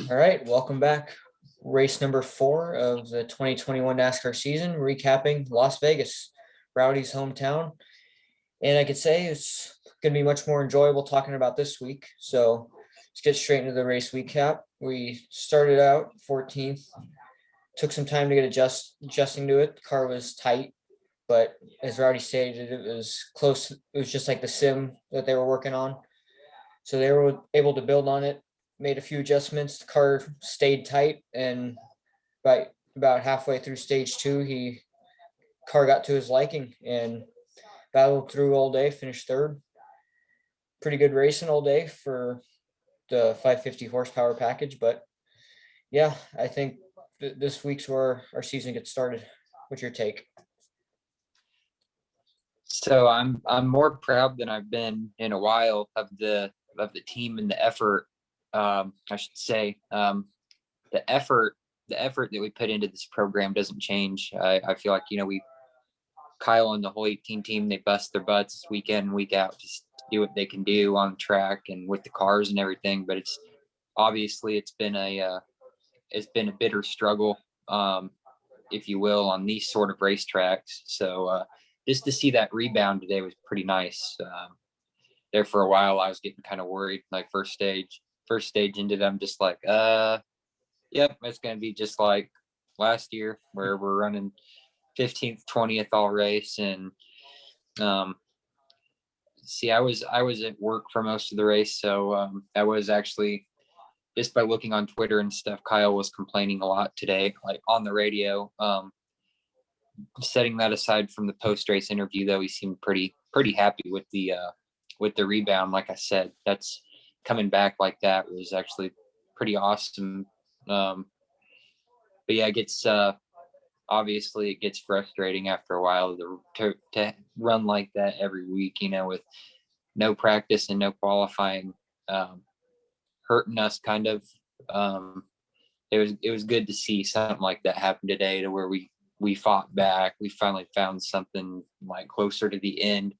All right, welcome back. Race number 4 of the 2021 NASCAR season, recapping Las Vegas, Rowdy's hometown. And I could say it's going to be much more enjoyable talking about this week. So let's get straight into the race recap. We started out 14th, took some time to get adjusting to it. The car was tight, but as Rowdy stated, it was close. It was just like the sim that they were working on. So they were able to build on it, made a few adjustments. The car stayed tight, and by about halfway through stage 2, car got to his liking and battled through all day, finished third. Pretty good racing all day for the 550 horsepower package, but yeah, I think this week's where our season gets started. What's your take? So I'm more proud than I've been in a while of the team and the effort. I should say the effort that we put into this program doesn't change. I feel like Kyle and the whole 18 team, they bust their butts week in and week out just to do what they can do on the track and with the cars and everything. But it's been a bitter struggle, if you will, on these sort of racetracks. So just to see that rebound today was pretty nice. There for a while, I was getting kind of worried. Like first stage ended, I'm just like, yep, it's going to be just like last year where we're running 15th, 20th all race. And see, I was at work for most of the race, so I was actually, just by looking on Twitter and stuff, Kyle was complaining a lot today, like on the radio. Setting that aside from the post-race interview, though, he seemed pretty happy with the rebound. Like I said, that's coming back like that was actually pretty awesome. But yeah, it gets obviously it gets frustrating after a while to run like that every week, with no practice and no qualifying, hurting us kind of. It was good to see something like that happen today, to where we fought back. We finally found something like closer to the end.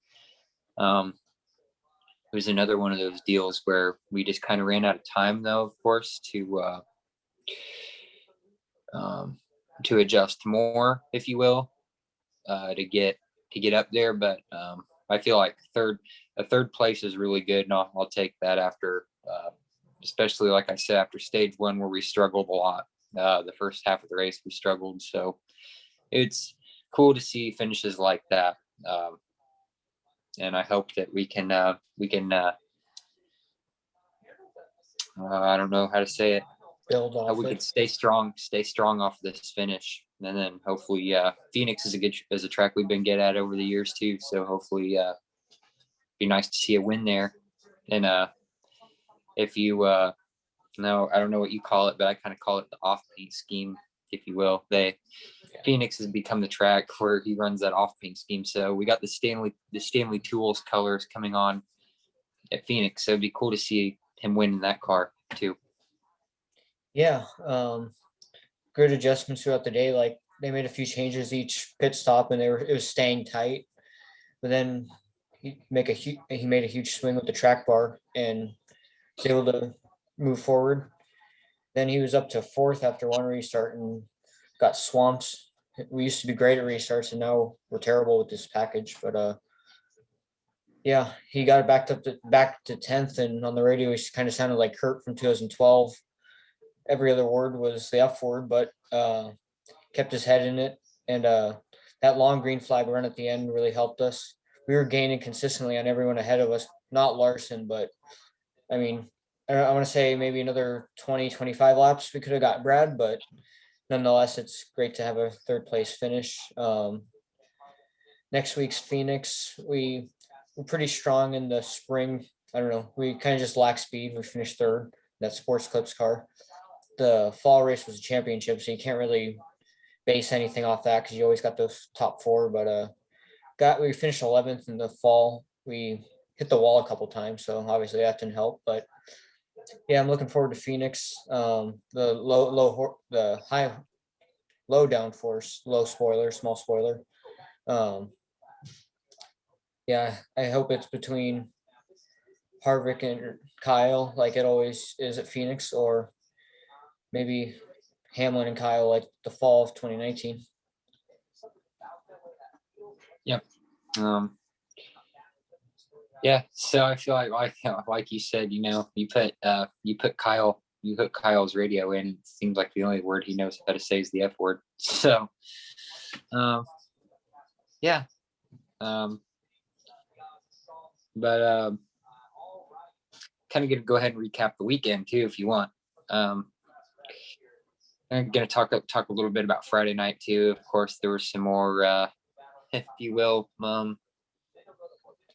It was another one of those deals where we just kind of ran out of time, though, of course, to adjust more, if you will, to get up there. But I feel like a third place is really good, and I'll take that after, especially like I said, after stage 1 where we struggled a lot. The first half of the race we struggled, so it's cool to see finishes like that. And I hope that we can I don't know how to say it. Build off we it. could stay strong off this finish, and then hopefully Phoenix is a track we've been good at over the years too. So hopefully be nice to see a win there. And if you no, I don't know what you call it, but I kind of call it the off paint scheme, if you will. Phoenix has become the track where he runs that off paint scheme. So we got the Stanley Tools colors coming on at Phoenix. So it'd be cool to see him win in that car too. Yeah, good adjustments throughout the day. Like they made a few changes each pit stop, and it was staying tight. But then he made a huge swing with the track bar and was able to move forward. Then he was up to 4th after one restart and got swamped. We used to be great at restarts, and now we're terrible with this package. But yeah, he got it back to 10th, and on the radio he kind of sounded like Kurt from 2012. Every other word was the F word, but kept his head in it. And that long green flag run at the end really helped us. We were gaining consistently on everyone ahead of us, not Larson, but I mean, I want to say maybe another 20, 25 laps we could have got Brad, but nonetheless, it's great to have a 3rd place finish. Next week's Phoenix, we're pretty strong in the spring. I don't know. We kind of just lack speed. We finished 3rd, that Sports Clips car. The fall race was a championship, so you can't really base anything off that because you always got those top 4. But we finished 11th in the fall. We hit the wall a couple times, so obviously that didn't help. But yeah, I'm looking forward to Phoenix. The high low downforce, low spoiler, small spoiler. Yeah, I hope it's between Harvick and Kyle, like it always is at Phoenix, or maybe Hamlin and Kyle like the fall of 2019. Yep. Yeah. So I feel like you said, you put Kyle's radio in. It seems like the only word he knows how to say is the F word. So, yeah. But kind of going to go ahead and recap the weekend too, if you want. I'm going to talk a little bit about Friday night too. Of course, there was some more, if you will,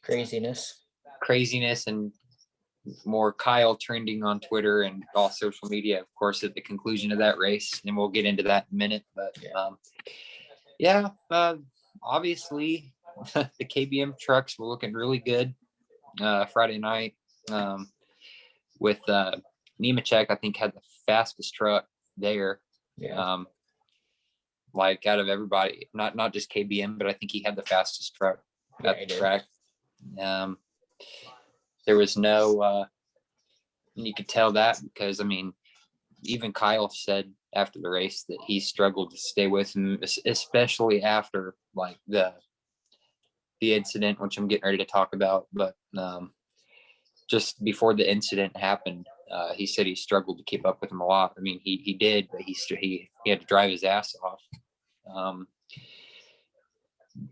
Craziness and more Kyle trending on Twitter and all social media, of course, at the conclusion of that race. And we'll get into that in a minute. But obviously the KBM trucks were looking really good Friday night. With Nemechek, I think, had the fastest truck there. Yeah. Like out of everybody, not just KBM, but I think he had the fastest truck at the track. There was no, you could tell that because, I mean, even Kyle said after the race that he struggled to stay with him, especially after like the incident, which I'm getting ready to talk about. But just before the incident happened, he said he struggled to keep up with him a lot. I mean, he did, but he had to drive his ass off.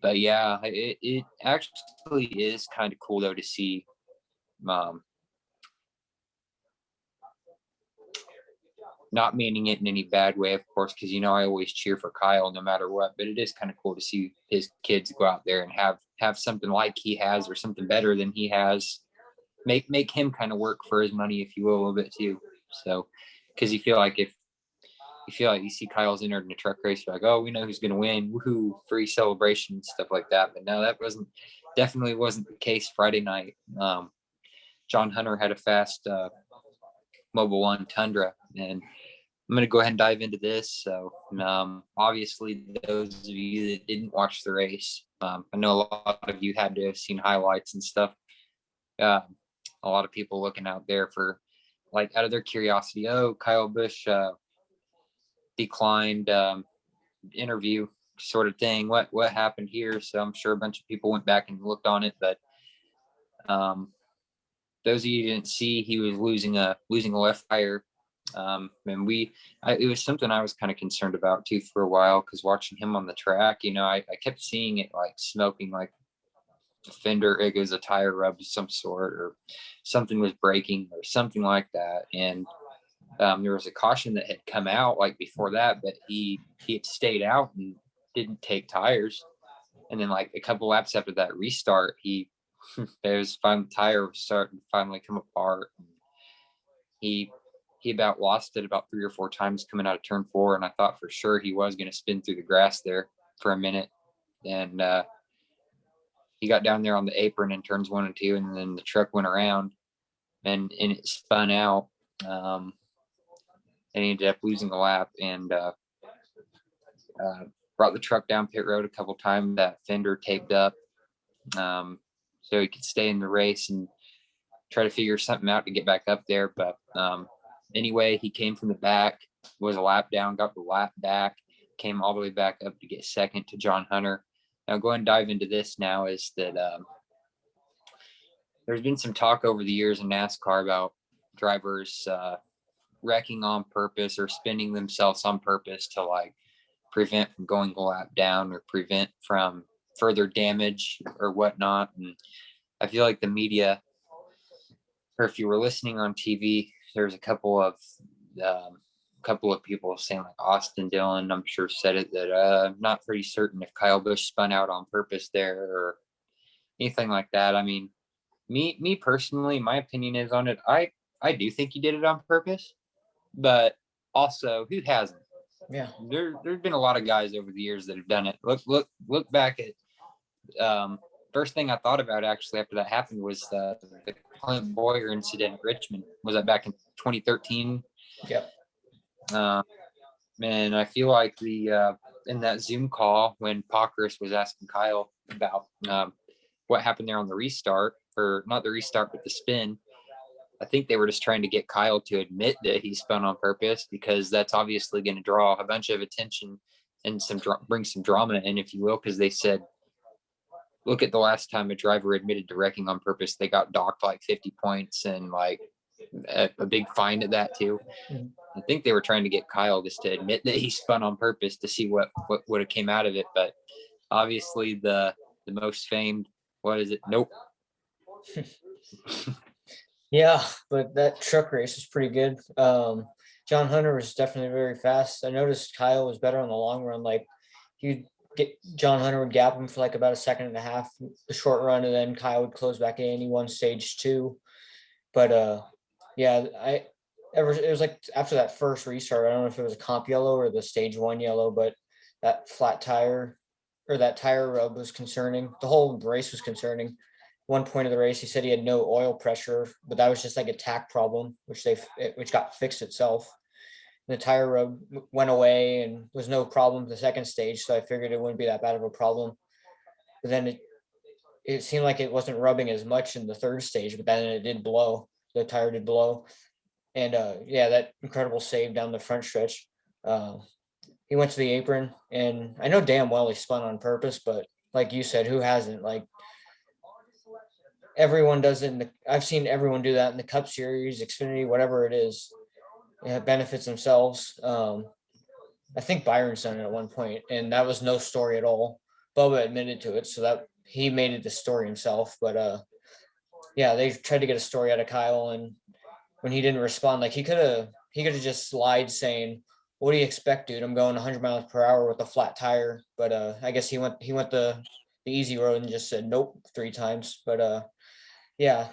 But yeah, it actually is kind of cool though to see not meaning it in any bad way, of course, because I always cheer for Kyle no matter what, but it is kind of cool to see his kids go out there and have something like he has or something better than he has, make him kind of work for his money, if you will, a little bit too. So because you feel like you see Kyle's entered in a truck race, you're like, oh, we know who's going to win, woohoo, free celebration, stuff like that. But no, that definitely wasn't the case Friday night. John Hunter had a fast Mobil 1 Tundra, and I'm going to go ahead and dive into this. So obviously, those of you that didn't watch the race, I know a lot of you had to have seen highlights and stuff. A lot of people looking out there for, like, out of their curiosity, oh, Kyle Busch declined interview sort of thing. What happened here? So I'm sure a bunch of people went back and looked on it, but those of you who didn't see, he was losing a left tire. And it was something I was kind of concerned about too for a while, because watching him on the track, I kept seeing it like smoking, like a fender, it was a tire rub of some sort, or something was breaking or something like that. And there was a caution that had come out like before that, but he had stayed out and didn't take tires. And then like a couple laps after that restart, the tire was starting to finally come apart. He about lost it about 3 or 4 times coming out of turn 4, and I thought for sure he was going to spin through the grass there for a minute. And he got down there on the apron in turns 1 and 2, and then the truck went around and it spun out. And he ended up losing a lap and brought the truck down pit road a couple times, that fender taped up, so he could stay in the race and try to figure something out to get back up there. But anyway, he came from the back, was a lap down, got the lap back, came all the way back up to get second to John Hunter. Now, go ahead and dive into this now, is that there's been some talk over the years in NASCAR about drivers wrecking on purpose or spinning themselves on purpose to like prevent from going a lap down or prevent from further damage or whatnot. And I feel like the media, or if you were listening on TV, there's a couple of people saying, like Austin Dillon, I'm sure, said it, that I'm not pretty certain if Kyle Busch spun out on purpose there or anything like that. I mean, me personally, my opinion is on it, I do think he did it on purpose, but also, who hasn't? Yeah. There's been a lot of guys over the years that have done it. Look back at first thing I thought about actually after that happened was the Clint Boyer incident at Richmond. Was that back in 2013? Yep. And I feel like in that Zoom call when Pockris was asking Kyle about what happened there on the restart, or not the restart, but the spin, I think they were just trying to get Kyle to admit that he spun on purpose, because that's obviously going to draw a bunch of attention and bring some drama in, if you will, because they said, look at the last time a driver admitted to wrecking on purpose, they got docked like 50 points and like a big fine at that too. Mhm. I think they were trying to get Kyle just to admit that he spun on purpose to see what would have came out of it. But obviously the most famed, what is it? Nope. Yeah, but that truck race was pretty good. John Hunter was definitely very fast. I noticed Kyle was better on the long run. Like he'd get John Hunter would gap him for like about a second and a half, the short run, and then Kyle would close back in. He won stage 2. But yeah, it was like after that first restart, I don't know if it was a comp yellow or the stage 1 yellow, but that flat tire or that tire rub was concerning. The whole race was concerning. One point of the race, he said he had no oil pressure, but that was just like a tack problem, which got fixed itself. The tire rub went away and was no problem the second stage, so I figured it wouldn't be that bad of a problem. But then it seemed like it wasn't rubbing as much in the third stage, but then it did blow. The tire did blow, and yeah, that incredible save down the front stretch. He went to the apron, and I know damn well he spun on purpose, but like you said, who hasn't? Like everyone does it. I've seen everyone do that in the Cup Series, Xfinity, whatever it is. It benefits themselves. I think Byron's done it at one point, and that was no story at all. Bubba admitted to it, so that he made it the story himself. But yeah, they tried to get a story out of Kyle, and when he didn't respond, like he could have just lied saying, "What do you expect, dude? I'm going 100 miles per hour with a flat tire." But I guess he went the easy road and just said nope 3 times. But yeah,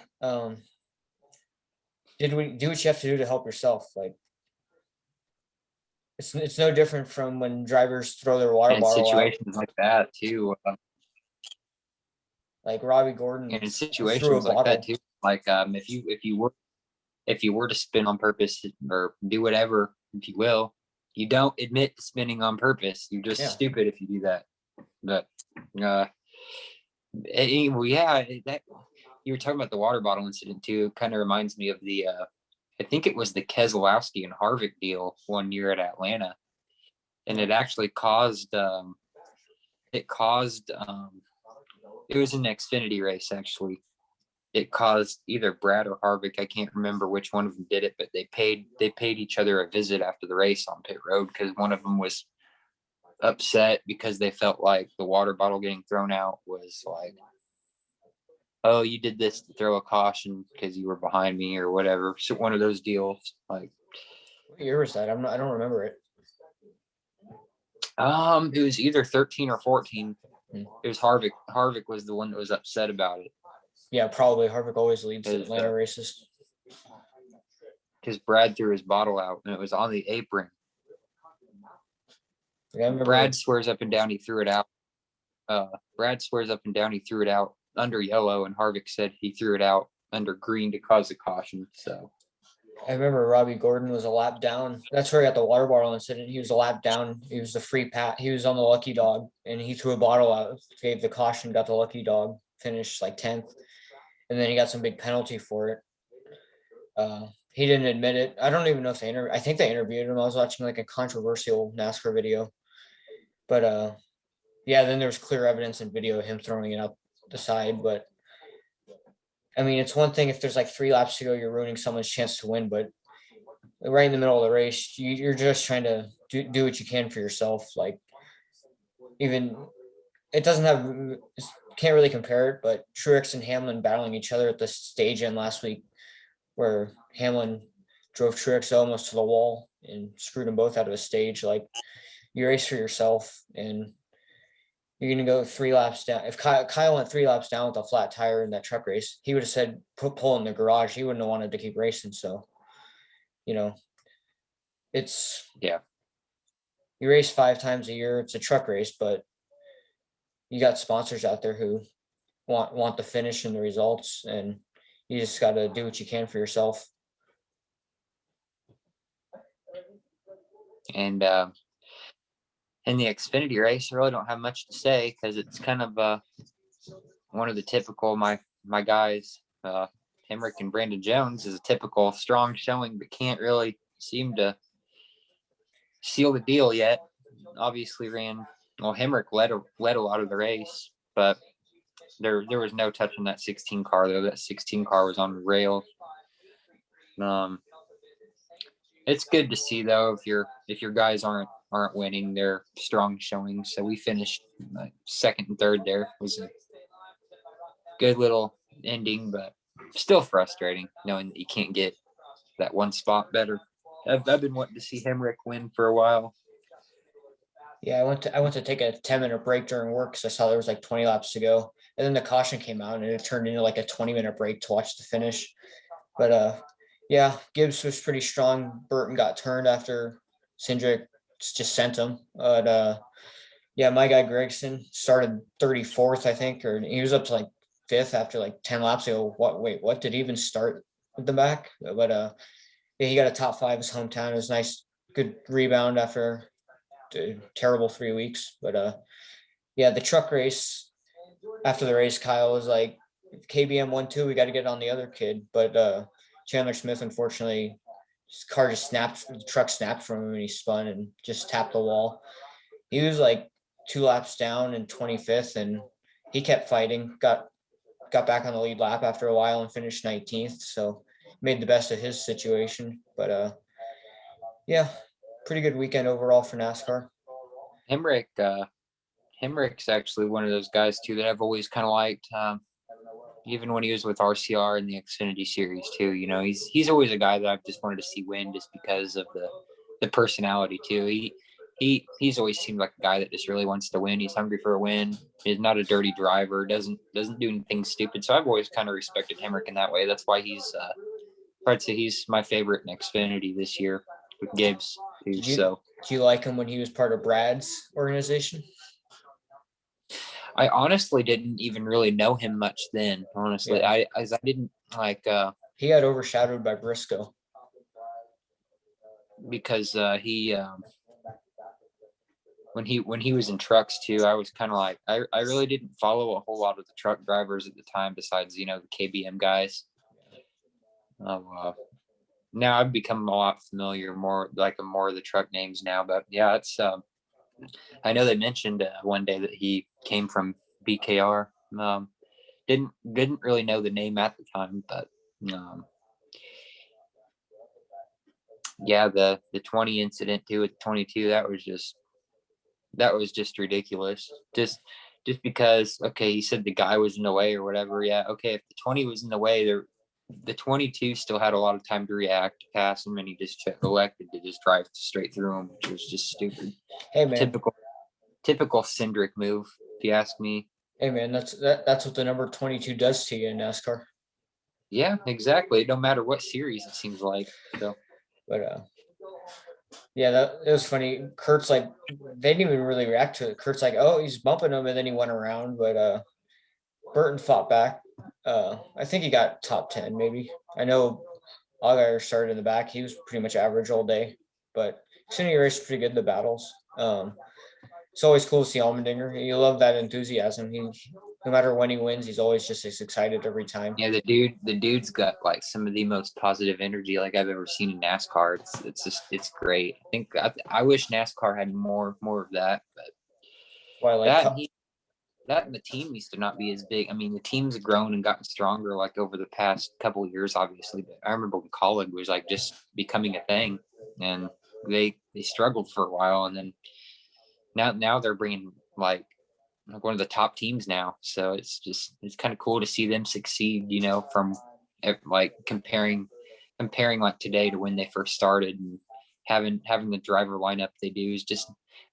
did we do what you have to do to help yourself? Like it's no different from when drivers throw their water And bottle out. situations like that too. Like Robbie Gordon And in threw a situations like that bottle. too, like if you were to spin on purpose or do whatever, if you will, you don't admit to spinning on purpose. You're just Yeah. stupid if you do that. But anyway, yeah, that you were talking about the water bottle incident too. It kind of reminds me of the I think it was the Keselowski and Harvick deal one year at Atlanta, and it actually caused it was an Xfinity race actually. It caused either Brad or Harvick, I can't remember which one of them did it, but they paid each other a visit after the race on pit road because one of them was upset because they felt like the water bottle getting thrown out was like, oh, you did this to throw a caution because you were behind me or whatever. So one of those deals. Like, What year was that? I don't remember it. it was either 13 or 14. Hmm. It was Harvick. Harvick was the one that was upset about it. Yeah, probably Harvick always leads the Atlanta races. Because Brad threw his bottle out and it was on the apron. Yeah, Brad swears up and down he threw it out. Brad swears up and down he threw it out under yellow, and Harvick said he threw it out under green to cause a caution. So I remember Robbie Gordon was a lap down. That's where he got the water bottle incident. He was a lap down. He was the free pat. He was on the lucky dog, and he threw a bottle out, gave the caution, got the lucky dog, finished like 10th, and then he got some big penalty for it. He didn't admit it. I don't even know if I think they interviewed him. I was watching like a controversial NASCAR video, but yeah, then there was clear evidence and video of him throwing it out the side. But I mean, it's one thing if there's like 3 laps to go, you're ruining someone's chance to win, but right in the middle of the race, you're just trying to do what you can for yourself. Like even it doesn't have can't really compare it, but Truex and Hamlin battling each other at the stage end last week, where Hamlin drove Truex almost to the wall and screwed them both out of a stage. Like you race for yourself, and you're gonna go 3 laps down. If Kyle went 3 laps down with a flat tire in that truck race, he would have said put pull in the garage. He wouldn't have wanted to keep racing. So, it's yeah. You race 5 times a year. It's a truck race, but you got sponsors out there who want the finish and the results, and you just got to do what you can for yourself. And in the Xfinity race, I really don't have much to say because it's kind of one of the typical my guys. Hemrick and Brandon Jones is a typical strong showing, but can't really seem to seal the deal yet. Obviously Hemrick led a lot of the race, but there was no touch on that 16 car though. That 16 car was on the rail. It's good to see though if your guys aren't winning, they're strong showing. So we finished second and third. There was a good little ending, but still frustrating knowing that you can't get that one spot better. I've been wanting to see Hemrick win for a while. Yeah, I went to take a 10-minute break during work because I saw there was like 20 laps to go, and then the caution came out and it turned into like a 20-minute break to watch the finish. But yeah, Gibbs was pretty strong. Burton got turned after Cindric just sent him. But yeah, my guy Gregson started 34th, I think, or he was up to like fifth after like 10 laps. I go, what did he even start at the back? But yeah, he got a top five in his hometown. It was nice, good rebound after a terrible 3 weeks. But yeah, the truck race after the race, Kyle was like, KBM 1-2, we got to get on the other kid. But Chandler Smith, unfortunately, his car just snapped, the truck snapped from him and he spun and just tapped the wall. He was like 2 laps down in 25th and he kept fighting, got back on the lead lap after a while and finished 19th. So made the best of his situation. But yeah, pretty good weekend overall for NASCAR. Hemrick's actually one of those guys too that I've always kind of liked. Even when he was with RCR in the Xfinity series too, he's always a guy that I've just wanted to see win just because of the personality too. He's always seemed like a guy that just really wants to win. He's hungry for a win. He's not a dirty driver. Doesn't do anything stupid. So I've always kind of respected Hemrick in that way. That's why I'd say he's my favorite in Xfinity this year with Gibbs too. Do you like him when he was part of Brad's organization? I honestly didn't even really know him much then. Honestly, yeah. I didn't like. He got overshadowed by Briscoe because he when he was in trucks too. I was kind of like I really didn't follow a whole lot of the truck drivers at the time besides the KBM guys. Now I've become a lot familiar more of the truck names now, but yeah, it's I know they mentioned one day that he came from BKR. Didn't really know the name at the time, but yeah, the 20 incident too with 22, that was just ridiculous. Just because, okay, he said the guy was in the way or whatever. Yeah, okay, if the 20 was in the way, the 22 still had a lot of time to react, to pass him, and he just elected to just drive straight through him, which was just stupid. Hey man, typical Cindric move, if you ask me. Hey man, that's what the number 22 does to you in NASCAR. Yeah, exactly. No matter what series, it seems like. So, but yeah, it was funny. Kurt's like, they didn't even really react to it. Kurt's like, oh, he's bumping him, and then he went around. But Burton fought back. I think he got top 10, maybe. I know Allgaier started in the back. He was pretty much average all day, but Xfinity Race is pretty good in the battles. It's always cool to see Allmendinger. You love that enthusiasm. No matter when he wins, he's always just as excited every time. Yeah, the dude's got like some of the most positive energy like I've ever seen in NASCAR. It's great. I wish NASCAR had more of that, but that and the team needs to not be as big. I mean, the team's grown and gotten stronger like over the past couple of years, obviously. But I remember when Colleague was like just becoming a thing, and they struggled for a while, and then now they're bringing like one of the top teams now. So it's kind of cool to see them succeed, from like comparing like today to when they first started, and having the driver lineup they do is just,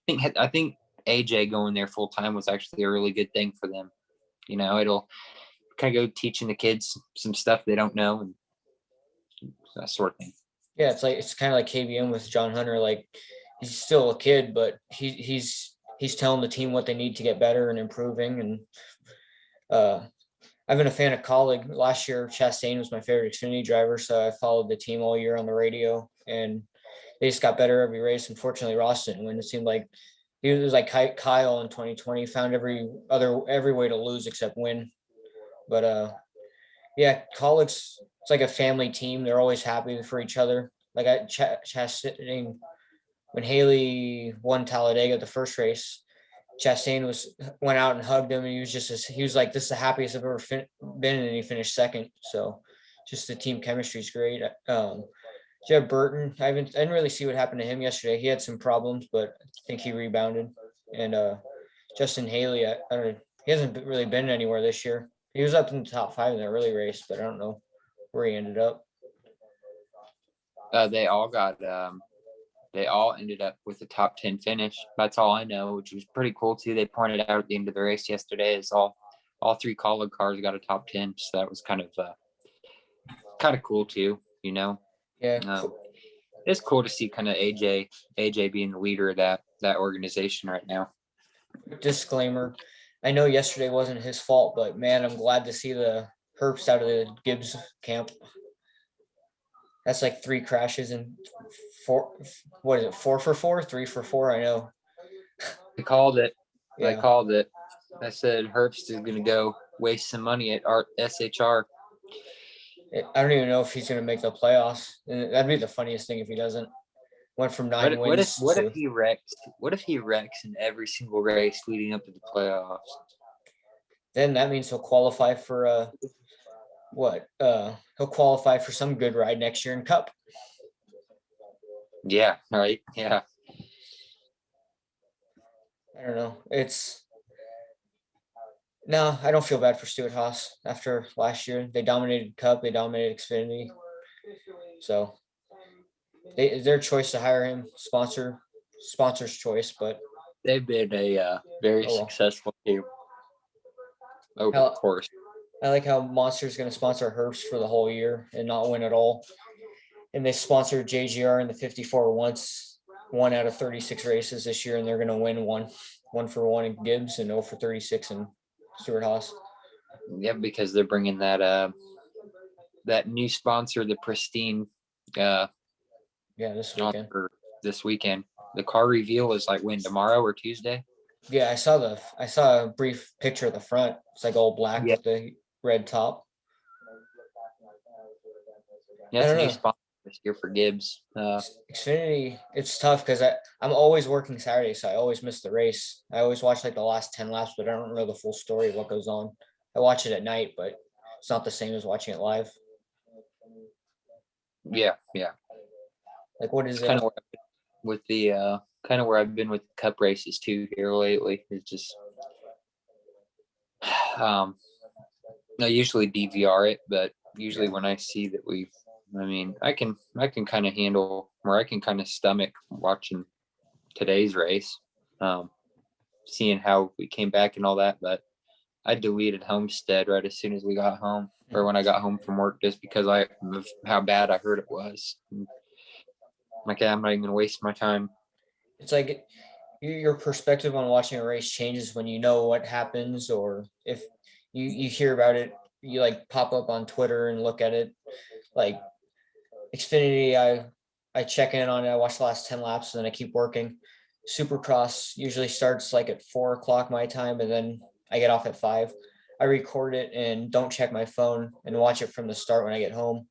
I think AJ going there full time was actually a really good thing for them. It'll kind of go teaching the kids some stuff they don't know and that sort of thing. Yeah, it's kind of like KBM with John Hunter. Like, he's still a kid, but he's telling the team what they need to get better and improving. And I've been a fan of Colleague. Last year, Chastain was my favorite Xfinity driver, so I followed the team all year on the radio, and they just got better every race. Unfortunately, Ross didn't win. It seemed like he was like Kyle in 2020, found every way to lose except win. But Yeah, colleagues, it's like a family team. They're always happy for each other. Like I Chastain, when Haley won Talladega the first race, Chastain went out and hugged him, and he was like, "This is the happiest I've ever been," and he finished second. So, just the team chemistry is great. Jeff Burton, I didn't really see what happened to him yesterday. He had some problems, but I think he rebounded. And Justin Haley, I don't know, he hasn't really been anywhere this year. He was up in the top five in the early race, but I don't know where he ended up. They all got they all ended up with a top 10 finish. That's all I know, which was pretty cool too. They pointed out at the end of the race yesterday is all three Kaulig cars got a top 10. So that was kind of cool too, you know. Yeah, It's cool to see kind of AJ being the leader of that organization right now. disclaimer. I know yesterday wasn't his fault, but man, I'm glad to see the Herps out of the Gibbs camp. That's like 3 crashes and 4. What is it? 4 for 4, 3 for 4. I know. They called it. Yeah. I called it. I said Herbst is going to go waste some money at our SHR. I don't even know if he's going to make the playoffs. And that'd be the funniest thing if he doesn't. Went from 9 wins. What if he wrecks? What if he wrecks in every single race leading up to the playoffs? Then that means he'll qualify for what? He'll qualify for some good ride next year in Cup. Yeah. Right. Yeah. I don't know. No, I don't feel bad for Stuart Haas after last year. They dominated Cup. They dominated Xfinity. So their choice to hire him, sponsor's choice, but they've been a very successful team over the course. I like how Monster's going to sponsor Herbst for the whole year and not win at all. And they sponsored JGR in the 54 once, 1 out of 36 races this year, and they're going to win one for 1 in Gibbs and 0 for 36 in Stuart Haas. Yeah, because they're bringing that new sponsor, the Pristine. This weekend. The car reveal is like when, tomorrow or Tuesday? Yeah, I saw a brief picture of the front. It's like all black with the red top. Yeah, it's a new sponsor this year for Gibbs. Xfinity, it's tough because I'm always working Saturday, so I always miss the race. I always watch like the last 10 laps, but I don't know the full story of what goes on. I watch it at night, but it's not the same as watching it live. Yeah. Like, what is it? Kind of with the kind of where I've been with Cup races too here lately. It's just I usually DVR it, but usually when I see that I can kind of handle, or I can kind of stomach watching today's race, seeing how we came back and all that. But I deleted Homestead right as soon as we got home, or when I got home from work, just because of how bad I heard it was. Like, I'm not even gonna waste my time. It's like your perspective on watching a race changes when you know what happens, or if you hear about it, you like pop up on Twitter and look at it. Like Xfinity, I check in on it. I watch the last 10 laps and then I keep working. Supercross usually starts like at 4 o'clock my time, and then I get off at 5. I record it and don't check my phone and watch it from the start when I get home.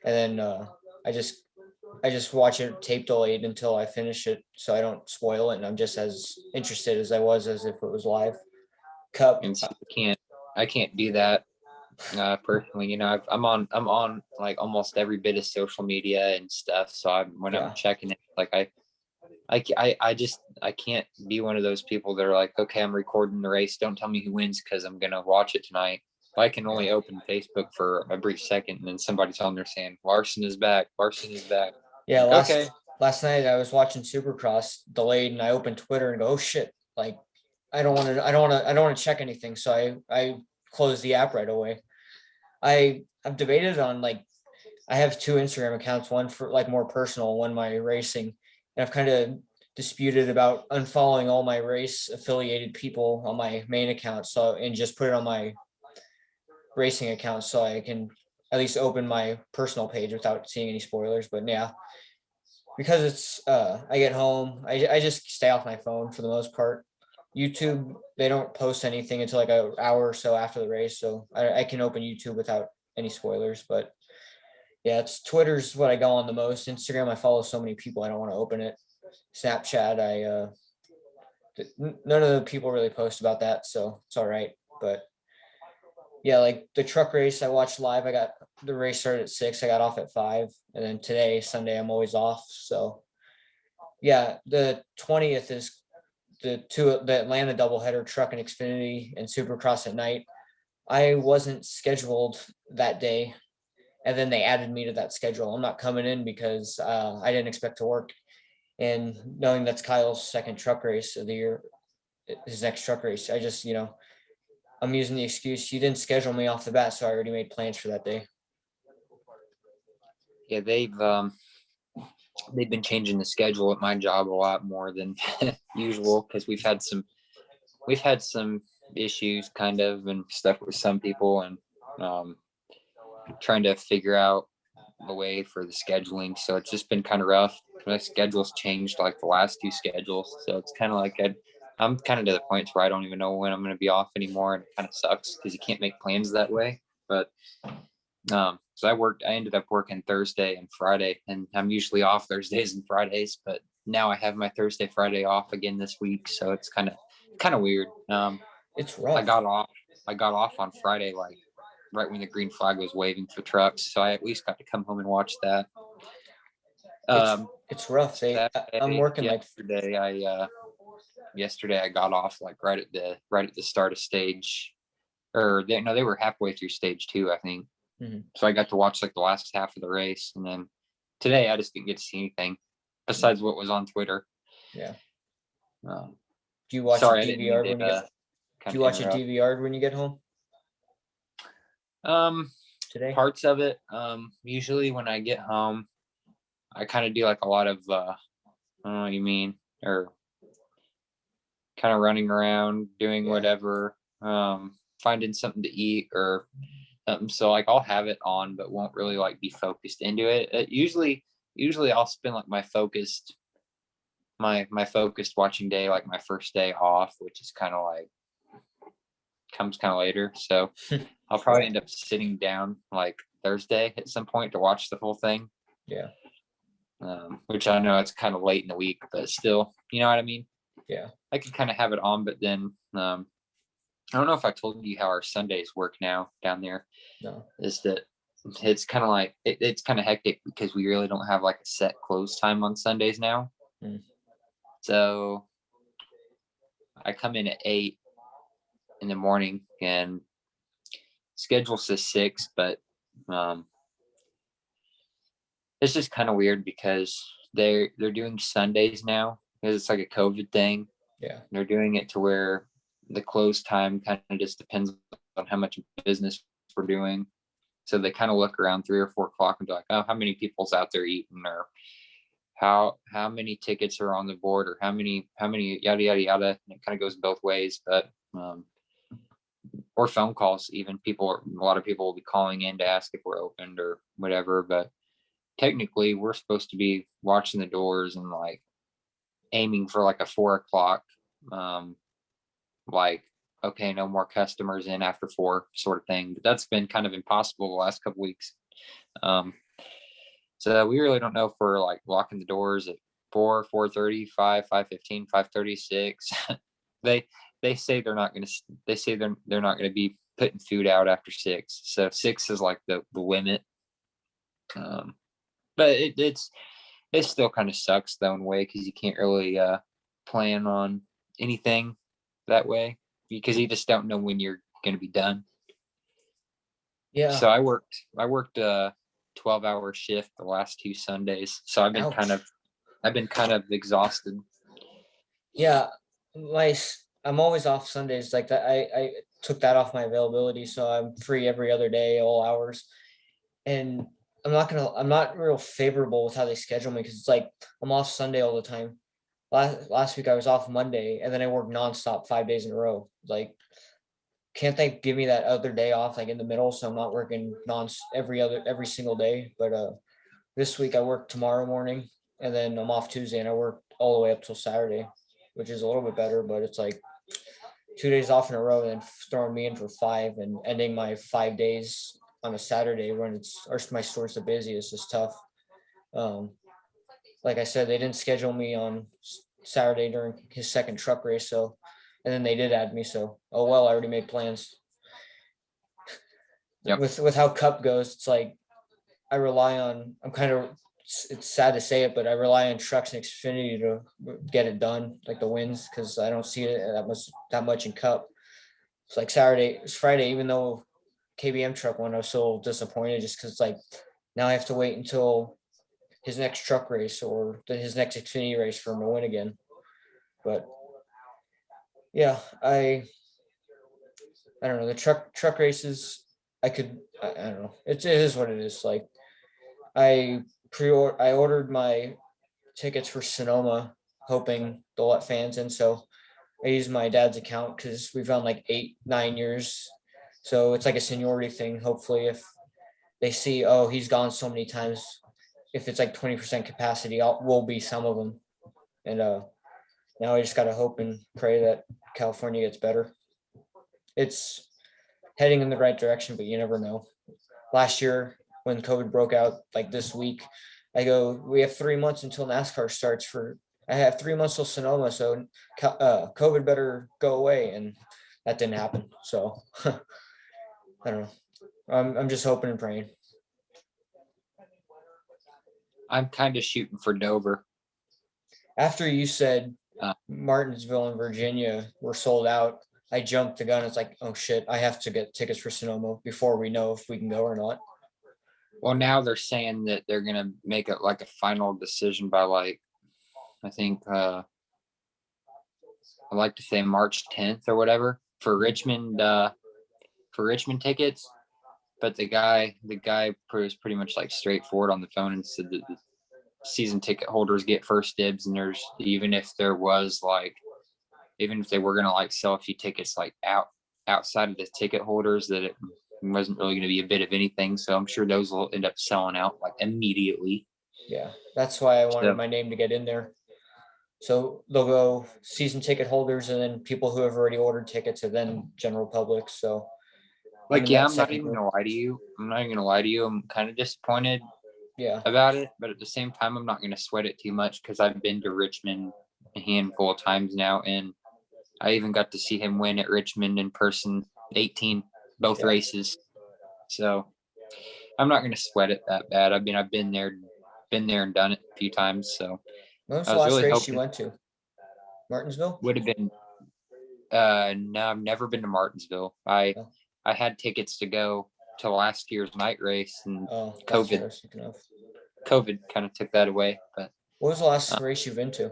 And then I just watch it tape delayed until I finish it, so I don't spoil it, and I'm just as interested as I was as if it was live. Cup. And so I can't do that personally. You know, I'm on like almost every bit of social media and stuff. So I'm checking it, like I can't be one of those people that are like, okay, I'm recording the race, don't tell me who wins because I'm gonna watch it tonight. I can only open Facebook for a brief second, and then somebody's on there saying Larson is back. Yeah, last night I was watching Supercross delayed, and I opened Twitter and go, oh shit, like I don't want to check anything, so I closed the app right away. I've debated on, like, I have 2 Instagram accounts, one for like more personal, one my racing, and I've kind of disputed about unfollowing all my race affiliated people on my main account, and just put it on my racing account so I can at least open my personal page without seeing any spoilers. But yeah, because it's I get home, I just stay off my phone for the most part. YouTube, they don't post anything until like an hour or so after the race, so I can open YouTube without any spoilers, but yeah, it's Twitter's what I go on the most. Instagram, I follow so many people, I don't want to open it. Snapchat, none of the people really post about that, so it's all right. But yeah, like the truck race I watched live, the race started at 6, I got off at 5, and then today, Sunday, I'm always off. So yeah, the 20th is the Atlanta doubleheader, truck and Xfinity and Supercross at night. I wasn't scheduled that day, and then they added me to that schedule. I'm not coming in because I didn't expect to work. And knowing that's Kyle's second truck race of the year, his next truck race, I just, I'm using the excuse you didn't schedule me off the bat, so I already made plans for that day. Yeah, they've been changing the schedule at my job a lot more than usual because we've had some issues kind of and stuff with some people, and trying to figure out a way for the scheduling. So it's just been kind of rough. My schedule's changed like the last 2 schedules, so it's kind of like I'm kind of to the point where I don't even know when I'm going to be off anymore, and it kind of sucks because you can't make plans that way. But so I ended up working Thursday and Friday, and I'm usually off Thursdays and Fridays, but now I have my Thursday, Friday off again this week. So it's kind of weird. It's rough. I got off on Friday, like right when the green flag was waving for trucks. So I at least got to come home and watch that. It's rough. I'm working yesterday I got off like right at the start of stage, or they were halfway through stage 2, I think. Mm-hmm. So I got to watch like the last half of the race, and then today I just didn't get to see anything besides what was on Twitter. Yeah. Do you watch sorry, a DVR when you get? Do you watch a DVR when you get home? Today, parts of it. Usually when I get home, I kind of do like a lot of I don't know what you mean, or kind of running around doing whatever, finding something to eat or something. So like I'll have it on, but won't really like be focused into it. Usually I'll spend like my focused watching day, like my first day off, which is kind of like comes kind of later. So I'll probably end up sitting down like Thursday at some point to watch the whole thing. Yeah. Which I know it's kind of late in the week, but still, you know what I mean? Yeah. I could kind of have it on, but then I don't know if I told you how our Sundays work now down there. No. Is that it's kind of like it's kind of hectic because we really don't have like a set close time on Sundays now. So I come in at 8 in the morning, and schedule says 6, but it's just kind of weird because they're doing Sundays now because it's like a COVID thing. Yeah. They're doing it to where the close time kind of just depends on how much business we're doing. So they kind of look around 3 or 4 o'clock and be like, oh, how many people's out there eating, or how many tickets are on the board, or how many yada yada yada. And it kind of goes both ways, but or phone calls. Even a lot of people will be calling in to ask if we're opened or whatever. But technically, we're supposed to be watching the doors and like aiming for like a 4 o'clock, like, okay, no more customers in after 4 sort of thing. But that's been kind of impossible the last couple weeks. So we really don't know if we're like locking the doors at 4, 4:30, 5, 5:15, 5:36. They say they're not going to be putting food out after 6. So 6 is like the limit. But it still kind of sucks though in a way, because you can't really plan on anything that way because you just don't know when you're going to be done. Yeah. So I worked 12-hour shift the last 2 Sundays. So I've been kind of exhausted. Yeah. I'm always off Sundays like that. I took that off my availability, so I'm free every other day, all hours. And I'm not real favorable with how they schedule me, because it's like I'm off Sunday all the time. Last week I was off Monday, and then I worked nonstop 5 days in a row. Like, can't they give me that other day off like in the middle, so I'm not working every single day? But this week I work tomorrow morning, and then I'm off Tuesday, and I work all the way up till Saturday, which is a little bit better. But it's like 2 days off in a row and then throwing me in for 5 and ending my 5 days on a Saturday when my store's the busiest is tough. Like I said, they didn't schedule me on Saturday during his second truck race, so and then they did add me, so oh well, I already made plans. Yep. With how Cup goes, it's like I rely on. It's sad to say it, but I rely on trucks and Xfinity to get it done, like the wins, because I don't see it that much in Cup. It's like Friday, even though KBM truck won, I was so disappointed just because like now I have to wait until his next truck race or his next Xfinity race for him to win again. But yeah, I don't know, the truck races. I don't know. It is what it is. Like I ordered my tickets for Sonoma, hoping they'll let fans in. So I used my dad's account because we've run like 8-9 years. So it's like a seniority thing. Hopefully, if they see, oh, he's gone so many times, if it's like 20% capacity, we'll be some of them. And now I just gotta hope and pray that California gets better. It's heading in the right direction, but you never know. Last year, when COVID broke out, like this week, we have 3 months until NASCAR starts. I have 3 months till Sonoma, so COVID better go away, and that didn't happen. So I don't know. I'm just hoping and praying. I'm kind of shooting for Dover. After you said Martinsville and Virginia were sold out, I jumped the gun. It's like, oh shit, I have to get tickets for Sonoma before we know if we can go or not. Well, now they're saying that they're gonna make it like a final decision by like, I think I like to say March 10th or whatever for Richmond tickets. But the guy was pretty much like straightforward on the phone and said that the season ticket holders get first dibs, and there's even if they were gonna like sell a few tickets like outside of the ticket holders, that it wasn't really going to be a bit of anything. So I'm sure those will end up selling out like immediately. Yeah, that's why I wanted my name to get in there. So they'll go season ticket holders and then people who have already ordered tickets and then general public. So like, yeah, I'm not even gonna lie to you. I'm kind of disappointed about it, but at the same time, I'm not gonna sweat it too much because I've been to Richmond a handful of times now, and I even got to see him win at Richmond in person, 18, both races. So I'm not going to sweat it that bad. I mean, I've been there and done it a few times. So when was the last race you went to? Martinsville? Would have been. No, I've never been to Martinsville. I had tickets to go to last year's night race, and COVID kind of took that away. But what was the last race you've been to?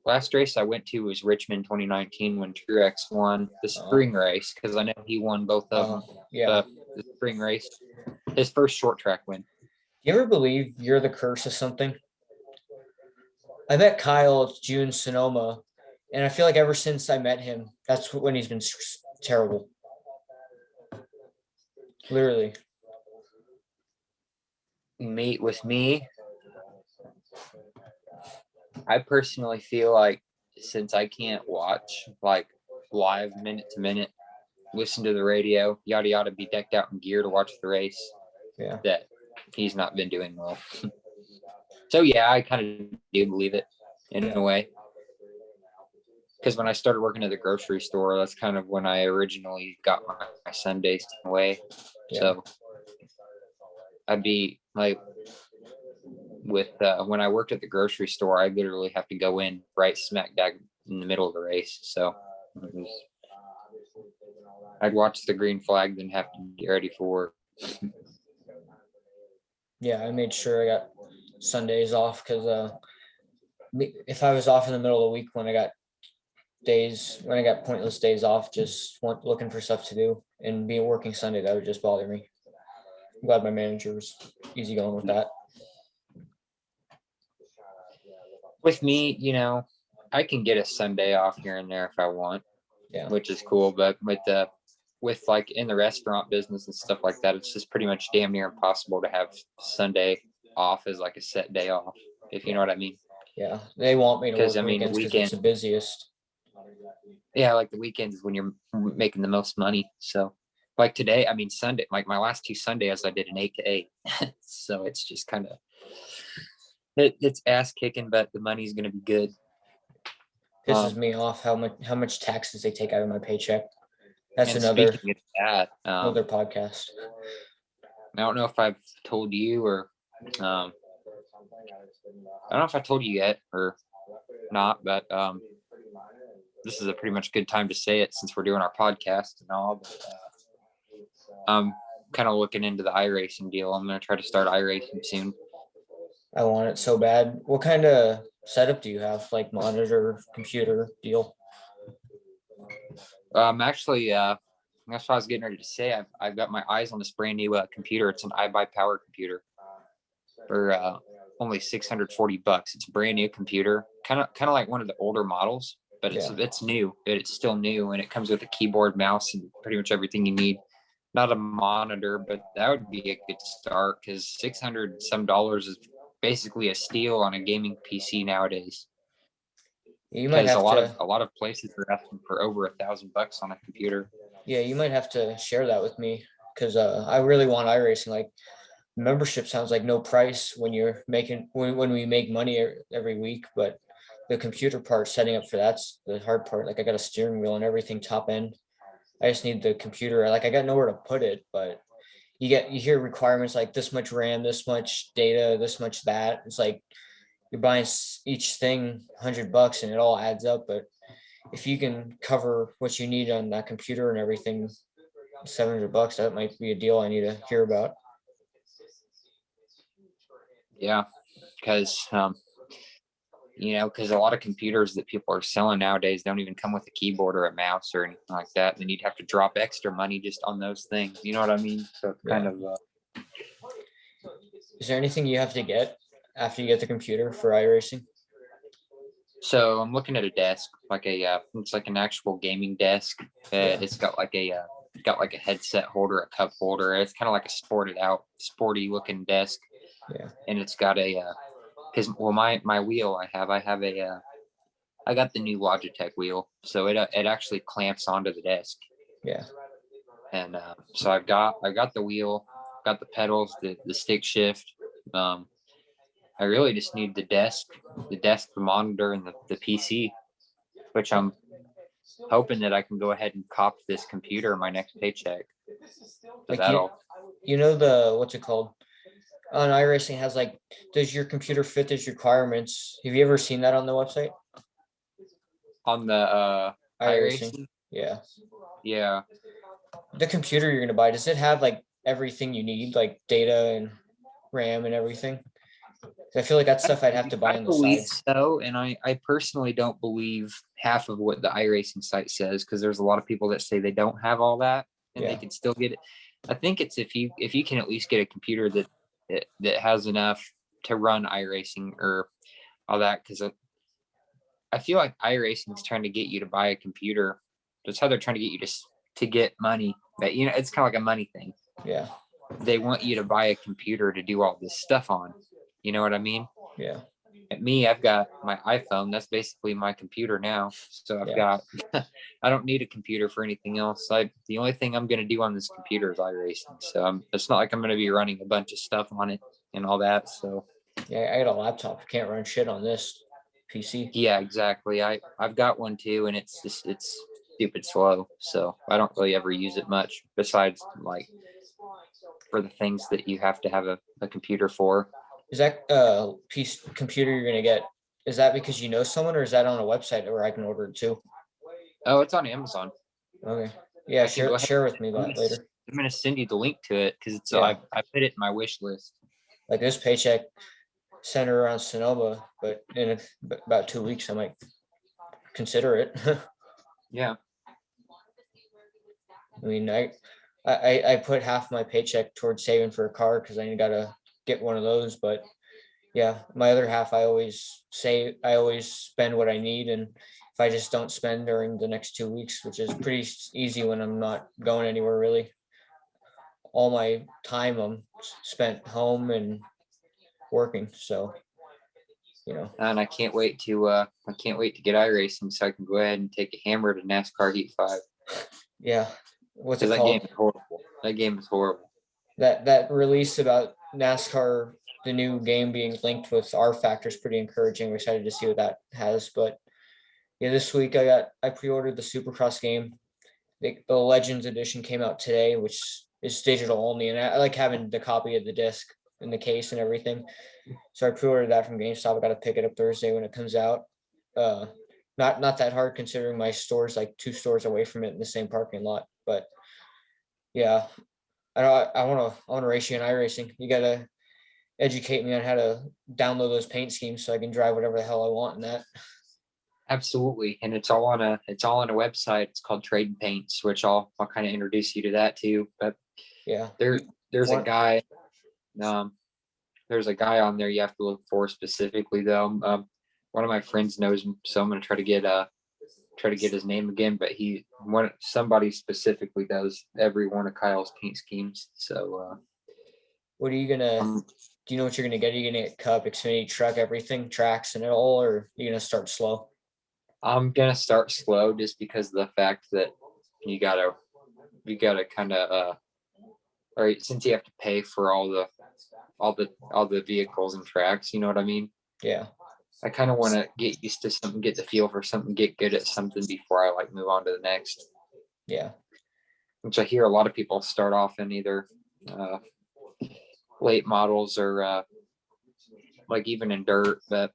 Last race I went to was Richmond 2019 when Truex won the spring race, because I know he won both of them. The spring race, his first short track win. Do you ever believe you're the curse of something? I met Kyle at June Sonoma, and I feel like ever since I met him, that's when he's been terrible. Literally. Meet with me. I personally feel like since I can't watch like live minute to minute, listen to the radio, yada yada, be decked out in gear to watch the race, that he's not been doing well. So yeah, I kind of do believe it in a way. Because when I started working at the grocery store, that's kind of when I originally got my Sundays away. So I'd be like, when I worked at the grocery store, I literally have to go in right smack dab in the middle of the race. So I'd watch the green flag, then have to get ready for work. Yeah, I made sure I got Sundays off because if I was off in the middle of the week when I got pointless days off, just looking for stuff to do and being working Sunday, that would just bother me. I'm glad my manager was easy going with that. With me, I can get a Sunday off here and there if I want, which is cool. But with like in the restaurant business and stuff like that, it's just pretty much damn near impossible to have Sunday off as like a set day off, if you know what I mean. Yeah, they want me to work weekends because it's the busiest. Yeah, like the weekends is when you're making the most money. So like today, I mean, Sunday, like my last 2 Sundays, I did an 8 to 8. So it's just kind of, it's ass kicking, but the money's going to be good. Pisses me off how much taxes they take out of my paycheck. That's another Speaking of that, another podcast. I don't know if I've told you or I don't know if I told you yet or not, but this is a pretty much good time to say it since we're doing our podcast and all. But, I'm kind of looking into the iRacing deal. I'm going to try to start iRacing soon. I want it so bad. What kind of setup do you have? Like monitor, computer deal? Actually, that's what I was getting ready to say. I've got my eyes on this brand new computer. It's an iBuyPower computer for only $640. It's a brand new computer, kind of like one of the older models, but it's new. It's still new, and it comes with a keyboard, mouse, and pretty much everything you need. Not a monitor, but that would be a good start because $600 some is basically a steal on a gaming PC nowadays. You might have a lot of places are asking for over $1,000 on a computer. Yeah, you might have to share that with me because I really want iRacing. Like membership sounds like no price when you're making when we make money every week, but the computer part setting up for that's the hard part. Like I got a steering wheel and everything top end. I just need the computer. Like I got nowhere to put it, but you hear requirements like this much RAM, this much data, this much that. It's like you're buying each thing $100 and it all adds up. But if you can cover what you need on that computer and everything, $700, that might be a deal I need to hear about. Yeah, because because a lot of computers that people are selling nowadays don't even come with a keyboard or a mouse or anything like that. Then you'd have to drop extra money just on those things. You know what I mean? So it's kind of. Is there anything you have to get after you get the computer for iRacing? So I'm looking at a desk, like it's like an actual gaming desk. It's got like a headset holder, a cup holder. It's kind of like a sporty looking desk. Yeah. And it's got because my wheel I got the new Logitech wheel, so it actually clamps onto the desk. Yeah. And so I got the wheel, got the pedals, the stick shift. I really just need the desk, the monitor, and the PC, which I'm hoping that I can go ahead and cop this computer my next paycheck. Like the what's it called? On iRacing has like, does your computer fit these requirements? Have you ever seen that on the website? On the iRacing? Yeah. Yeah. The computer you're gonna buy, does it have like everything you need, like data and RAM and everything? I feel like that's stuff I'd have to buy on the side. So, and I personally don't believe half of what the iRacing site says because there's a lot of people that say they don't have all that and they can still get it. I think it's if you can at least get a computer that has enough to run iRacing or all that, because I feel like iRacing is trying to get you to buy a computer. That's how they're trying to get you to get money. But it's kind of like a money thing. Yeah. They want you to buy a computer to do all this stuff on. You know what I mean? Yeah. At me, I've got my iPhone. That's basically my computer now. So I've got, I don't need a computer for anything else. The only thing I'm going to do on this computer is iRacing. So it's not like I'm going to be running a bunch of stuff on it and all that. So yeah, I got a laptop. Can't run shit on this PC. Yeah, exactly. I've got one too, and it's stupid slow. So I don't really ever use it much besides like for the things that you have to have a computer for. Is that piece computer you're gonna get? Is that because you know someone, or is that on a website where I can order it too? Oh, it's on Amazon. Okay. Yeah, share with me that later. I'm gonna send you the link to it because it's I put it in my wish list. Like this paycheck center around Sonoma, but in about 2 weeks I might consider it. Yeah. I mean, I put half my paycheck towards saving for a car because I gotta get one of those, but yeah, my other half I always spend what I need, and if I just don't spend during the next 2 weeks, which is pretty easy when I'm not going anywhere really, all my time I'm spent home and working, so and I can't wait to get iRacing so I can go ahead and take a hammer to NASCAR Heat 5. Yeah, what's because it that game called? is horrible. That game is horrible. That release about NASCAR, the new game being linked with R Factor is pretty encouraging. We're excited to see what that has. But yeah, this week I pre-ordered the Supercross game. The Legends edition came out today, which is digital only, and I like having the copy of the disc in the case and everything. So I pre-ordered that from GameStop. I got to pick it up Thursday when it comes out. Uh, not that hard considering my store's like 2 stores away from it in the same parking lot. But yeah, I want to race you in iRacing. You gotta educate me on how to download those paint schemes so I can drive whatever the hell I want in that. Absolutely, and it's all on a website. It's called Trade Paints, which I'll kind of introduce you to that too. But Yeah, there's a what? guy. There's a guy on there you have to look for specifically though. One of my friends knows him, so I'm gonna try to get his name again. But somebody specifically does every one of Kyle's paint schemes. So What are you gonna? Do you know what you're gonna get? Are you gonna get Cup, Xfinity, Truck, everything, tracks, and it all, or are you gonna start slow? I'm gonna start slow just because of the fact that you gotta kind of all right, since you have to pay for all the vehicles and tracks, you know what I mean? Yeah, I kind of want to get used to something, get the feel for something, get good at something before I like move on to the next. yeah. Which I hear a lot of people start off in either late models or like even in dirt. But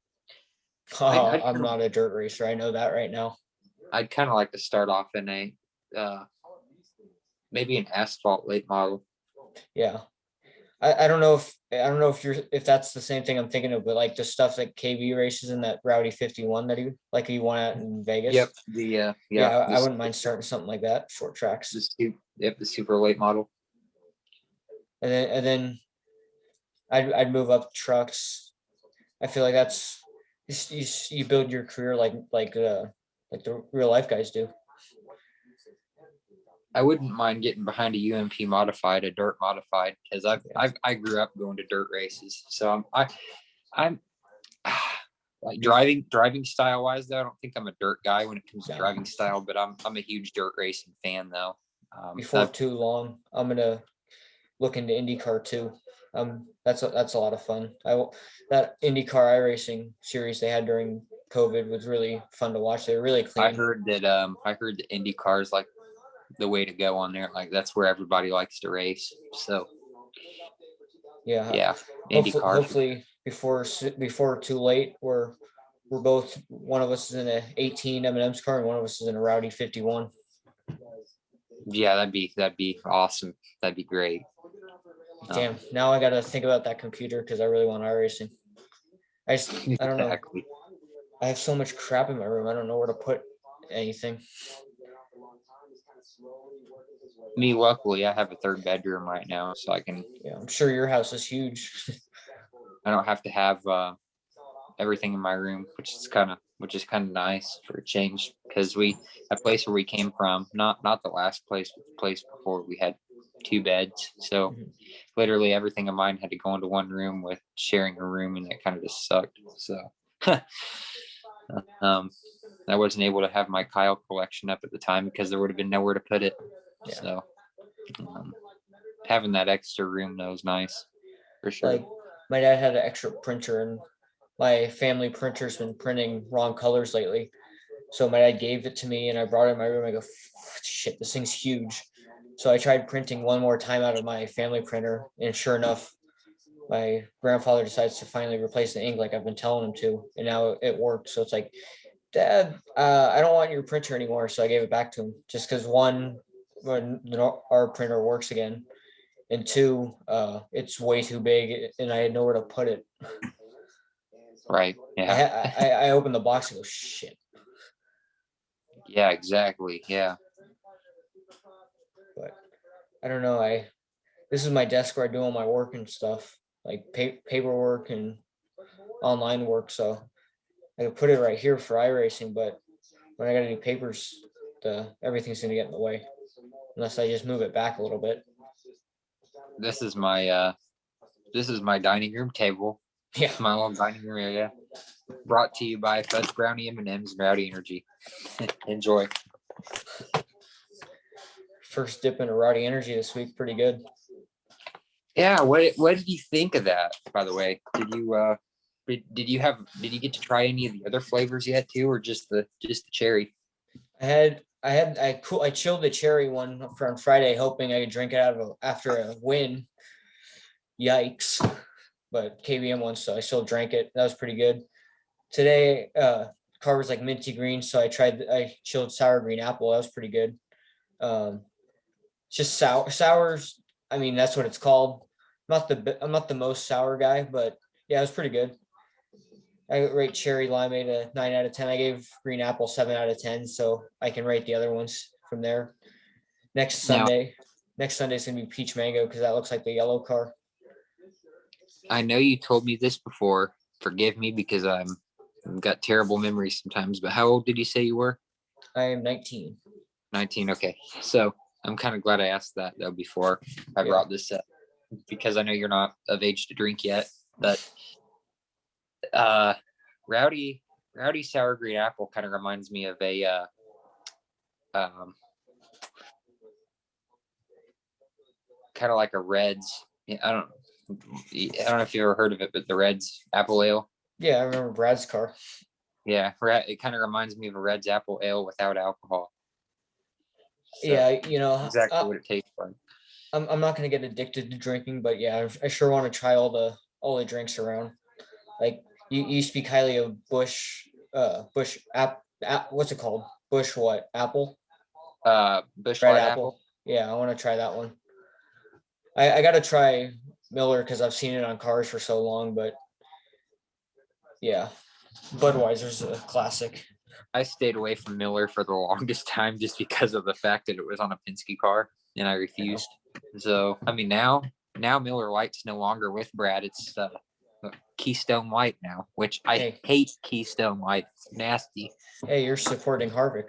I'm not a dirt racer. I know that right now. I'd kind of like to start off in a maybe an asphalt late model. Yeah. I don't know if that's the same thing I'm thinking of, but like the stuff that KV races in that Rowdy 51 that he won at in Vegas. Yep. I wouldn't mind starting something like that, short tracks. The super late model. And then I'd move up trucks. I feel like that's you build your career like the real life guys do. I wouldn't mind getting behind a UMP modified, a dirt modified, because I grew up going to dirt races. So I'm like driving style wise though. I don't think I'm a dirt guy when it comes to driving style, but I'm a huge dirt racing fan though. Before too long, I'm gonna look into IndyCar too. That's a lot of fun. That IndyCar iRacing series they had during COVID was really fun to watch. They were really clean. I heard the IndyCar is like the way to go on there. Like that's where everybody likes to race. So yeah, IndyCar. Hopefully before too late, we're both, one of us is in a 18 M&M's car and one of us is in a Rowdy 51. Yeah, that'd be awesome. That'd be great. Damn, now I gotta think about that computer because I really want iRacing. I don't know. I have so much crap in my room. I don't know where to put anything. Me, luckily, I have a third bedroom right now, so I can. Yeah, I'm sure your house is huge. I don't have to have everything in my room, which is kind of nice for a change. Because a place where we came from, not the last place, but the place before, we had 2 beds, so literally everything of mine had to go into one room with sharing a room, and that kind of just sucked. So I wasn't able to have my Kyle collection up at the time because there would have been nowhere to put it. Yeah. So having that extra room though was nice for sure. Like my dad had an extra printer and my family printer's been printing wrong colors lately. So my dad gave it to me and I brought it in my room. I go, shit, this thing's huge. So I tried printing one more time out of my family printer, and sure enough, my grandfather decides to finally replace the ink like I've been telling him to, and now it worked. So it's like, Dad, I don't want your printer anymore. So I gave it back to him just because one, when our printer works again, and two, it's way too big and I had nowhere to put it. Right. Yeah. I opened the box and go, shit. Yeah, exactly. Yeah. But I don't know. This is my desk where I do all my work and stuff, like paperwork and online work. So I could put it right here for iRacing, but when I got to do papers, everything's gonna get in the way unless I just move it back a little bit. This is my dining room table. Yeah, my little dining room area. Brought to you by Fudge Brownie M&M's and Rowdy Energy. Enjoy. first dip into Rowdy Energy this week. Pretty good. Yeah, what did you think of that, by the way? Did you get to try any of the other flavors yet too, or just the cherry? I chilled the cherry one on Friday, hoping I could drink it after a win. Yikes. But KBM one, so I still drank it. That was pretty good. Today, car was like minty green, so I chilled sour green apple. That was pretty good. Just sours. I mean, that's what it's called. I'm not the most sour guy, but yeah, it was pretty good. I rate cherry limeade a 9 out of 10. I gave green apple 7 out of 10, so I can rate the other ones from there. Next Sunday is gonna be peach mango because that looks like the yellow car. I know you told me this before. Forgive me because I've got terrible memories sometimes. But how old did you say you were? I am 19. 19. Okay, so I'm kind of glad I asked that though before I brought this up, because I know you're not of age to drink yet. But Rowdy sour green apple kind of reminds me of a kind of like a Reds. I don't know if you ever heard of it, but the Reds apple ale. Yeah, I remember Brad's car. Yeah, it kind of reminds me of a Reds apple ale without alcohol. So, Yeah, exactly what it tastes like. I'm not gonna get addicted to drinking, but yeah, I sure want to try all the drinks around. Like you speak highly of Busch, Busch what's it called? Busch what? Apple? Busch Red Light apple. Yeah, I want to try that one. I gotta try Miller because I've seen it on cars for so long, but yeah, Budweiser's a classic. I stayed away from Miller for the longest time just because of the fact that it was on a Penske car, and I refused. So I mean, now Miller Lite's no longer with Brad. It's Keystone Light now, which I hate. Keystone Light. It's nasty. Hey, you're supporting Harvick.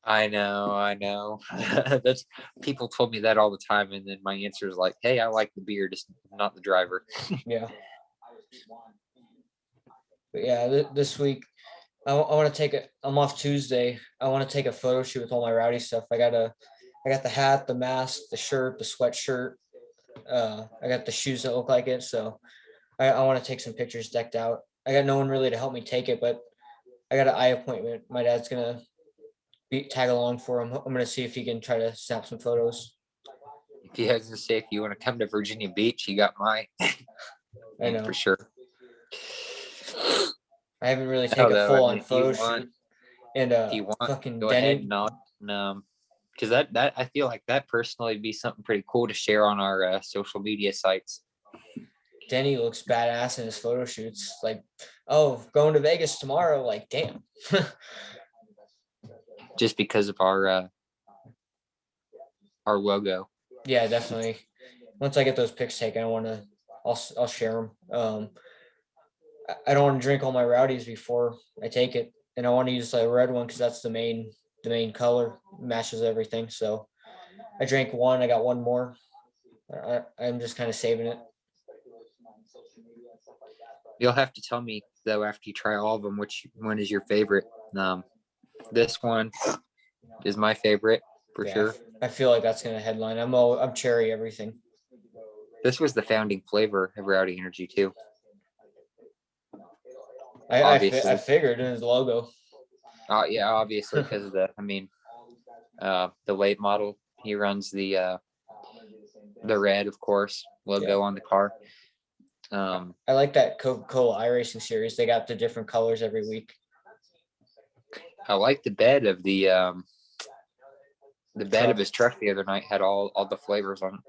I know. That's people told me that all the time, and then my answer is like, "Hey, I like the beer, just not the driver." Yeah. But yeah, this week I want to take it. I'm off Tuesday. I want to take a photo shoot with all my Rowdy stuff. I got the hat, the mask, the shirt, the sweatshirt. I got the shoes that look like it. So I want to take some pictures decked out. I got no one really to help me take it, but I got an eye appointment. My dad's gonna tag along for him. I'm gonna see if he can try to snap some photos. If he has to say, if you want to come to Virginia Beach, you got my. I know for sure. I haven't really taken a full on photo shoot. And if you want, fucking go Denny. ahead and because that I feel like that personally would be something pretty cool to share on our social media sites. Denny looks badass in his photo shoots. Like, oh, going to Vegas tomorrow. Like, damn. Just because of our logo. Yeah, definitely. Once I get those pics taken, I'll share them. I don't want to drink all my Rowdies before I take it, and I want to use a red one because that's the main color, matches everything. So I drank one. I got one more. I'm just kind of saving it. You'll have to tell me though after you try all of them which one is your favorite. This one is my favorite for sure. I feel like that's gonna headline. I'm cherry everything. This was the founding flavor of Rowdy Energy too. I figured in his logo. Yeah, obviously because of the late model. He runs the red, of course, logo on the car. I like that Coca-Cola iRacing series. They got the different colors every week. I like the bed of the bed of his truck the other night had all the flavors on it.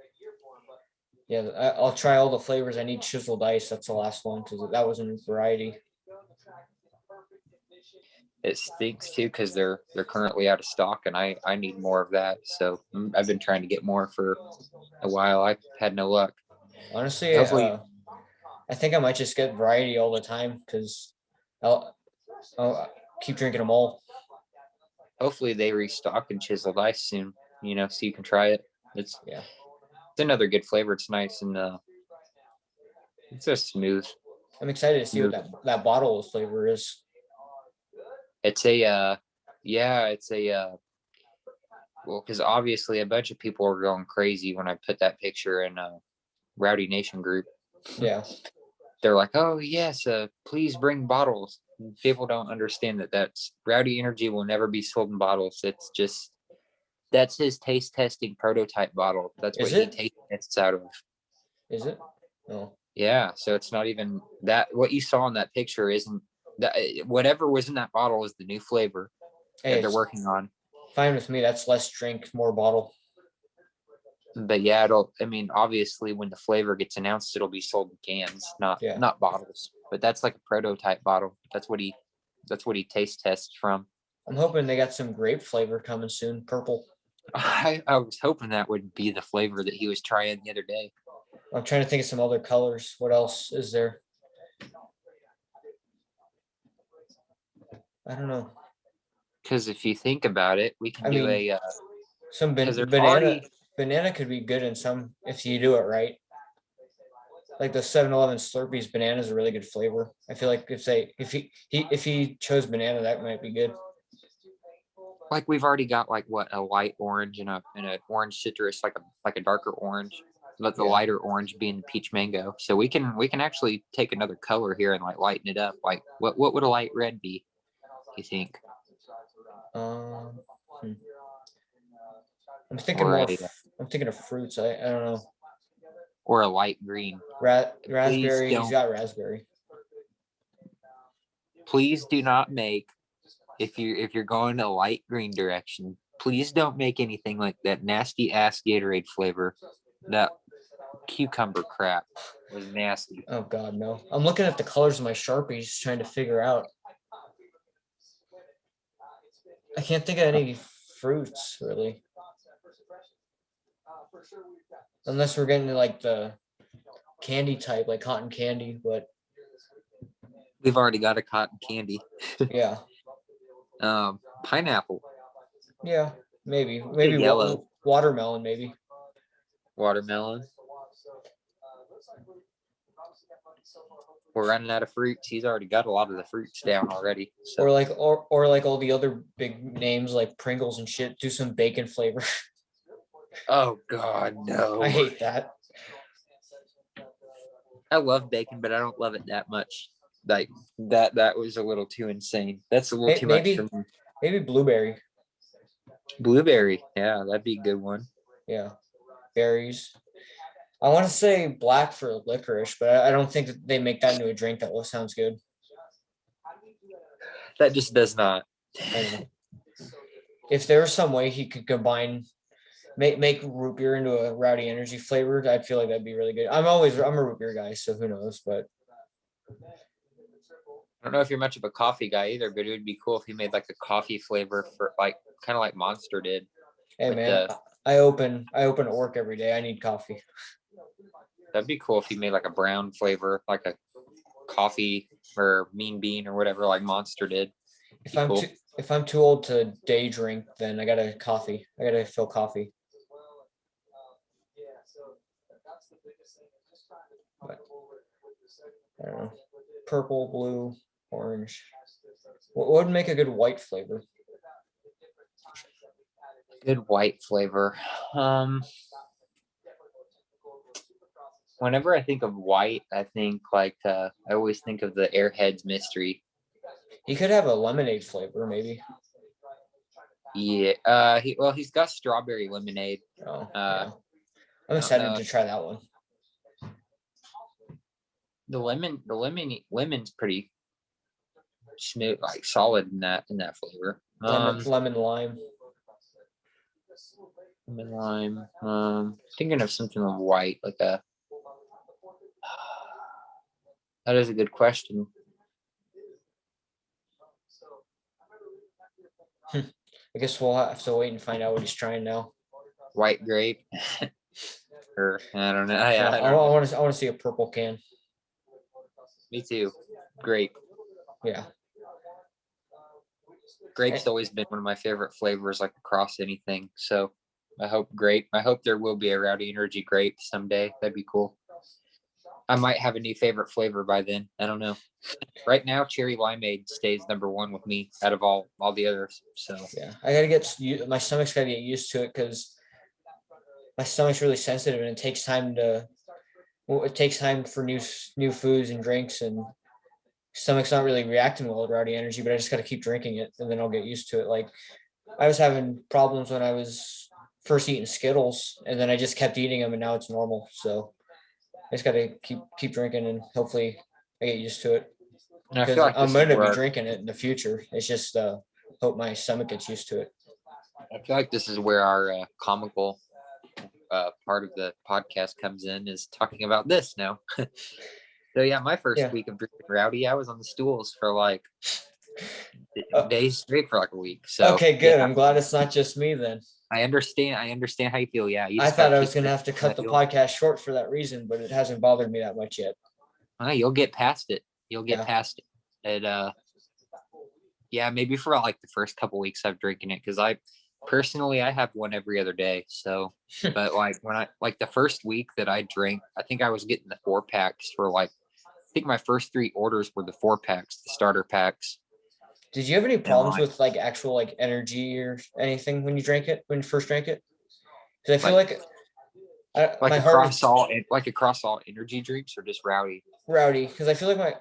Yeah, I'll try all the flavors. I need chiseled ice. That's the last one because that was in variety. It stinks too because they're currently out of stock, and I need more of that. So I've been trying to get more for a while. I've had no luck. Honestly, I think I might just get variety all the time because I'll keep drinking them all. Hopefully they restock and chiseled ice soon. So you can try it. It's another good flavor. It's nice and it's just smooth. I'm excited to see what that bottle of flavor is. It's a well, because obviously a bunch of people are going crazy when I put that picture in Rowdy Nation group. Yeah. They're like, oh yes, please bring bottles. And people don't understand that's Rowdy Energy will never be sold in bottles. It's just that's his taste testing prototype bottle. That's what Is he it? taste tests out of. Is it? No. Yeah, so it's not even that. What you saw in that picture isn't that. Whatever was in that bottle is the new flavor Hey, that they're it's working on. fine with me. That's less drink, more bottle. But yeah, it'll. I mean, obviously, when the flavor gets announced, it'll be sold in cans, not Yeah. not bottles. But that's like a prototype bottle. That's what he taste tests from. I'm hoping they got some grape flavor coming soon. Purple. I was hoping that would be the flavor that he was trying the other day. I'm trying to think of some other colors. What else is there? I don't know. Because if you think about it, we can I do mean, a some because there's banana. already Banana could be good in some if you do it right. Like the 7-Eleven Slurpees, banana is a really good flavor. I feel like if he chose banana, that might be good. like we've already got like what a light orange and an orange citrus, like a darker orange, but the Yeah. lighter orange being the peach mango. So we can actually take another color here and like lighten it up. Like what would a light red be? You think? Um, hmm. I'm thinking Or more. a I'm thinking of fruits. I don't know. or a light green. Please Raspberry. He's don't. got raspberry. Please do not make if you're going a light green direction. Please don't make anything like that nasty ass Gatorade flavor. That cucumber crap was nasty. Oh God, no. I'm looking at the colors of my Sharpies, trying to figure out. I can't think of any fruits really, unless we're getting to like the candy type, like cotton candy. But We've already got a cotton candy. yeah, Pineapple, yeah, maybe yellow, watermelon, maybe. watermelon. We're running out of fruits. He's already got a lot of the fruits down already. Or So like or like all the other big names like Pringles and shit. Do some bacon flavor. oh God, I no. hate that. I love bacon, but I don't love it that much. Like that was a little too insane. That's a little too much for me. Maybe blueberry. Blueberry, yeah, that'd be a good one. Yeah, berries. I want to say black for licorice, but I don't think that they make that into a drink that sounds good. That just does not. I know. If there was some way he could combine, make root beer into a Rowdy Energy flavored, I'd feel like that'd be really good. I'm a root beer guy, so who knows? But I don't know if you're much of a coffee guy either, but it would be cool if he made like a coffee flavor for like kind of like Monster did. hey with man, the I open at work every day. I need coffee. That'd be cool if he made like a brown flavor, like a coffee or mean bean or whatever, like Monster did. If I'm Cool. too old to day drink, then I gotta coffee. I gotta fill coffee. But, I don't know. Purple, blue, orange. What would make a good white flavor? Good white flavor. Whenever I think of white, I think like I always think of the Airheads Mystery. He could have a lemonade flavor, maybe. Yeah. He's got strawberry lemonade. Oh, yeah. I'm excited to try that one. The lemon's pretty smooth, like solid in that flavor. Lemon lime. Lemon lime. Thinking of something white, like a. That is a good question. I guess we'll have to wait and find out what he's trying now. White grape. Or I don't know. Yeah, I want to see a purple can. Me too. Grape. Yeah. Grape's always been one of my favorite flavors, like across anything. So I hope there will be a Rowdy Energy grape someday. That'd be cool. I might have a new favorite flavor by then. I don't know. Right now, cherry limeade stays number one with me out of all the others. So Yeah, I gotta my stomach's gotta get used to it because my stomach's really sensitive and it takes time to. Well, it takes time for new foods and drinks, and stomach's not really reacting well to Rowdy Energy. But I just gotta keep drinking it, and then I'll get used to it. Like I was having problems when I was first eating Skittles, and then I just kept eating them, and now it's normal. So I just gotta keep drinking, and hopefully I get used to it and I feel because like I'm this is going to be where drinking it in the future. It's just hope my stomach gets used to it. I feel like this is where our comical part of the podcast comes in, is talking about this now. So yeah, my first Yeah. week of drinking Rowdy, I was on the stools for like Uh, days straight for like a week. So okay, good. yeah, I'm glad it's not just me then. I understand. I understand how you feel. Yeah, you I just got thought to I keep was going to have to cut the podcast short for that reason, but it hasn't bothered me that much yet. You'll get past it. You'll get Yeah. past it. Yeah, maybe for like the first couple weeks I've drinking it, because I personally I have one every other day. So, but like when I like the first week that I drank, I think I was getting the 4-packs for like, I think my first 3 orders were the 4-packs, the starter packs. Did you have any And problems with like actual like energy or anything when you first drank it? Because I feel like my heart was across all energy drinks, or just Rowdy? rowdy because I feel like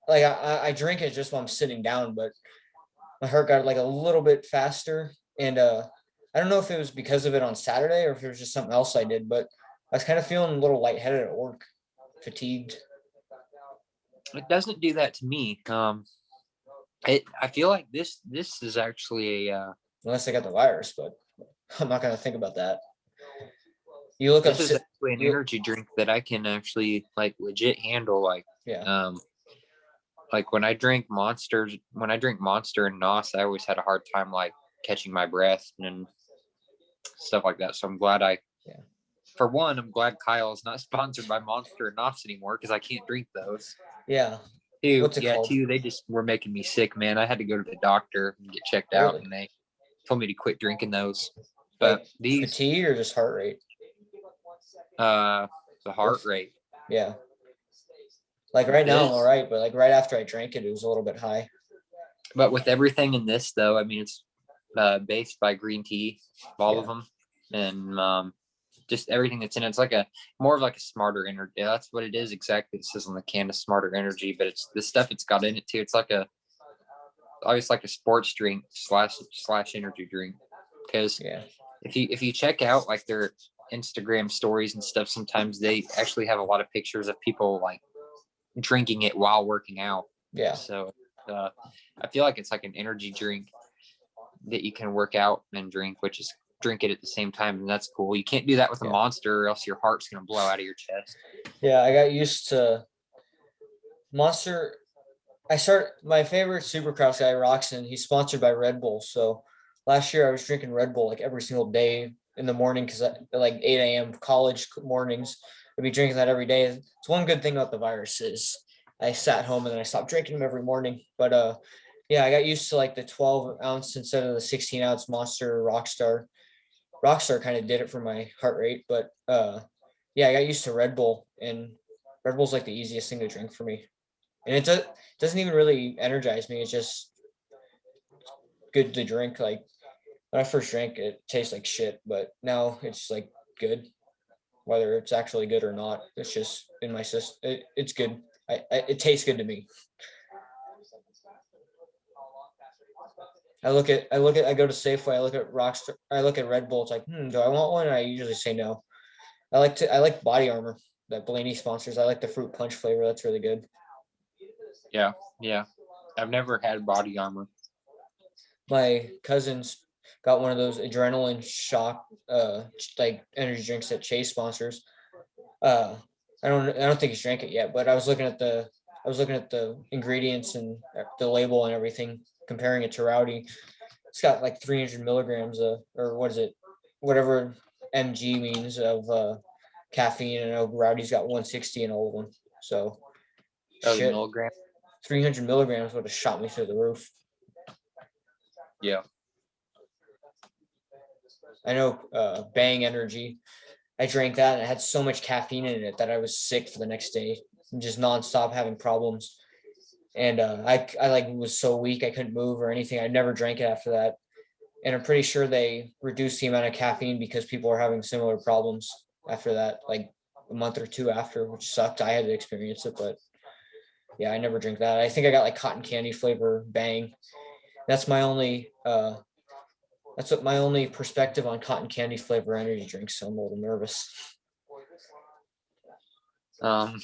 I drink it just while I'm sitting down, but my heart got like a little bit faster, and I don't know if it was because of it on Saturday or if it was just something else I did, but I was kind of feeling a little lightheaded at work, fatigued. It doesn't do that to me. I feel like this is actually a Unless I got the virus, but I'm not gonna think about that. You look up, this is actually an you energy drink that I can actually like legit handle. Like, yeah, like when I drink Monster and Nos, I always had a hard time like catching my breath and stuff like that. So I'm glad yeah, for one, I'm glad Kyle is not sponsored by Monster and Nos anymore, because I can't drink those. yeah. Two, What's it yeah, called? two, they just were making me sick, man. I had to go to the doctor and get checked out, Really? and they told me to quit drinking those. But Like these, fatigue or just heart rate? the heart rate. Yeah. Like right now I'm all This, right, but like right after I drank it, it was a little bit high. but with everything in this, though, I mean, it's based by green tea, all of Yeah. them, and just everything that's in it. It's like a more of like a smarter energy. Yeah, that's what it is exactly. It says on the can, of smarter energy, but it's the stuff it's got in it too. It's like obviously like a sports drink slash energy drink. Because Yeah. if you check out like their Instagram stories and stuff, sometimes they actually have a lot of pictures of people like drinking it while working out. Yeah. So I feel like it's like an energy drink that you can work out and drink, which is drink it at the same time, and that's cool. You can't do that with a Yeah. Monster, or else your heart's gonna blow out of your chest. Yeah. I got used to Monster. My favorite Supercross guy, Roxon, he's sponsored by Red Bull. So last year I was drinking Red Bull like every single day in the morning because like 8 a.m. college mornings, I'd be drinking that every day. It's one good thing about the virus is I sat home and then I stopped drinking them every morning. But yeah, I got used to like the 12 ounce instead of the 16-ounce Monster Rockstar. Rockstar kind of did it for my heart rate, but yeah, I got used to Red Bull, and Red Bull's like the easiest thing to drink for me. And doesn't even really energize me. It's just good to drink. Like when I first drank it, it tastes like shit, but now it's like good, whether it's actually good or not. It's just in my system. It's good. It tastes good to me. I go to Safeway. I look at Rockstar. I look at Red Bull. It's like, do I want one? And I usually say no. I like Body Armor that Blaney sponsors. I like the fruit punch flavor. That's really good. Yeah. I've never had Body Armor. My cousins got one of those adrenaline shock like energy drinks that Chase sponsors. I don't think he's drank it yet, but I was looking at the ingredients and the label and everything, comparing it to Rowdy. It's got like 300 milligrams or what is it, whatever mg means of caffeine. And I know Rowdy's got 160 in all of them. So shit, Milligram. 300 milligrams would have shot me through the roof. Yeah. I know Bang Energy I drank that and it had so much caffeine in it that I was sick for the next day and just nonstop having problems. And I like was so weak I couldn't move or anything. I never drank it after that. And I'm pretty sure they reduced the amount of caffeine because people were having similar problems after that, like a month or two after, which sucked. I had to experience it, but yeah, I never drink that. I think I got like cotton candy flavor bang. That's my only that's what my only perspective on cotton candy flavor energy drinks. So I'm a little nervous. Um,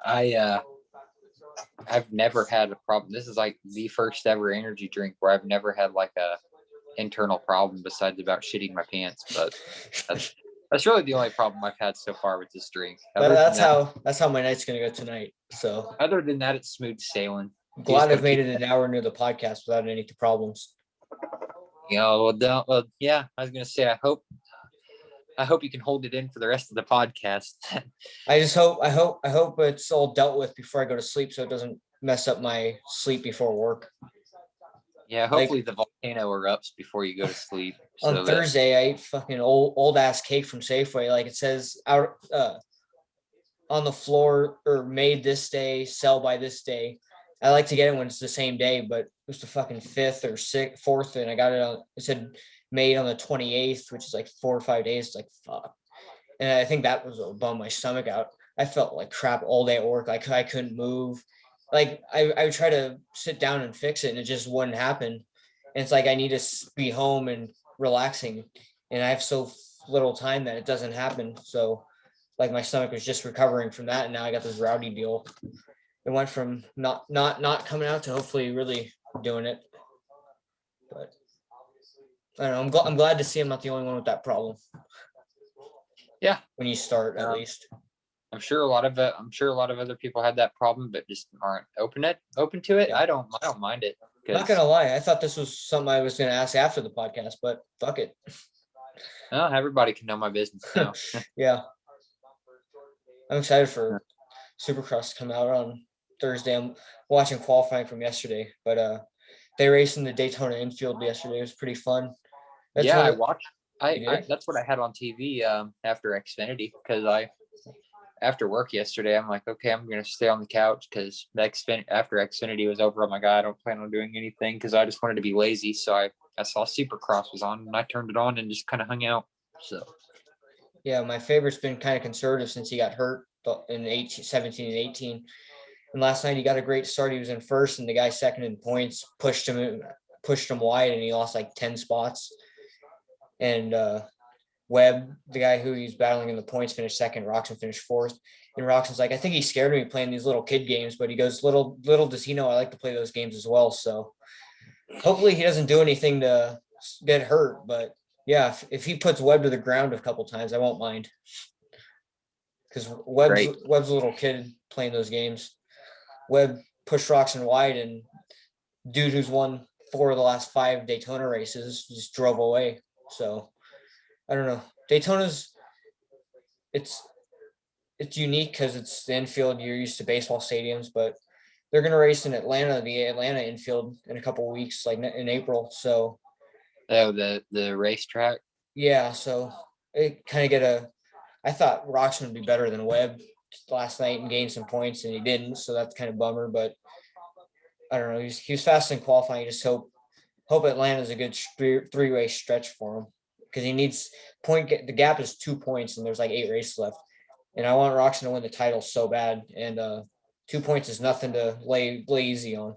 I I've never had a problem. This is like the first ever energy drink where I've never had like a internal problem besides about shitting my pants. But that's really the only problem I've had so far with this drink. That's how my night's gonna go tonight. So Other than that, it's smooth sailing. I'm You just glad I've gotta made keep, it an hour into the podcast without any problems. yeah. I was gonna say, I hope you can hold it in for the rest of the podcast. I hope it's all dealt with before I go to sleep so it doesn't mess up my sleep before work. Yeah, Like hopefully the volcano erupts before you go to sleep. on So that Thursday, I ate fucking old ass cake from Safeway. Like it says out on the floor or made this day, sell by this day. I like to get it when it's the same day, but it was the fucking 5th or 6th, 4th, and I got it on. It said made on the 28th, which is like 4 or 5 days. It's like fuck, and I think that was what bummed my stomach out. I felt like crap all day at work. Like I couldn't move. Like I would try to sit down and fix it, and it just wouldn't happen. And it's like I need to be home and relaxing, and I have so little time that it doesn't happen. So like my stomach was just recovering from that, and now I got this rowdy deal. It went from not coming out to hopefully really doing it. But I don't know. I'm glad to see I'm not the only one with that problem. yeah, When you start, at least. I'm sure a lot of other people had that problem, but just aren't open to it. Yeah. I don't mind it. Not gonna lie, I thought this was something I was gonna ask after the podcast, but fuck it. Everybody can know my business now. Yeah, I'm excited for Supercross to come out on Thursday. I'm watching qualifying from yesterday, but they raced in the Daytona infield yesterday. It was pretty fun. That's Yeah, one I of, watched. you I did? That's what I had on TV after Xfinity because after work yesterday I'm like, okay, I'm gonna stay on the couch because after Xfinity was over, I'm like, I don't plan on doing anything because I just wanted to be lazy. So I saw Supercross was on and I turned it on and just kind of hung out. So Yeah, my favorite's been kind of conservative since he got hurt in 18, 17 and 18. And last night he got a great start. He was in first, and the guy second in points pushed him wide, and he lost like 10 spots. And Webb, the guy who he's battling in the points, finished second. Roxon finished fourth. And Roxon's like, I think he's scared of me playing these little kid games, but he goes, little does he know I like to play those games as well. So hopefully he doesn't do anything to get hurt. But yeah, if he puts Webb to the ground a couple times, I won't mind. Because great. Webb's a little kid playing those games. Webb pushed Roxon wide, and dude who's won 4 of the last 5 Daytona races just drove away. So I don't know. Daytona's it's unique because it's the infield. You're used to baseball stadiums, but they're gonna race in Atlanta, the Atlanta infield, in a couple of weeks, like in April. So Oh, the racetrack. yeah, so it kind of get a. I thought Roxon would be better than Webb last night and gain some points, and he didn't. So that's kind of bummer. But I don't know. He was fast in qualifying. I just hope Atlanta's a good 3 race stretch for him because he needs point. The gap is 2 points, and there's like 8 races left. And I want Roxon to win the title so bad. And 2 points is nothing to lay easy on.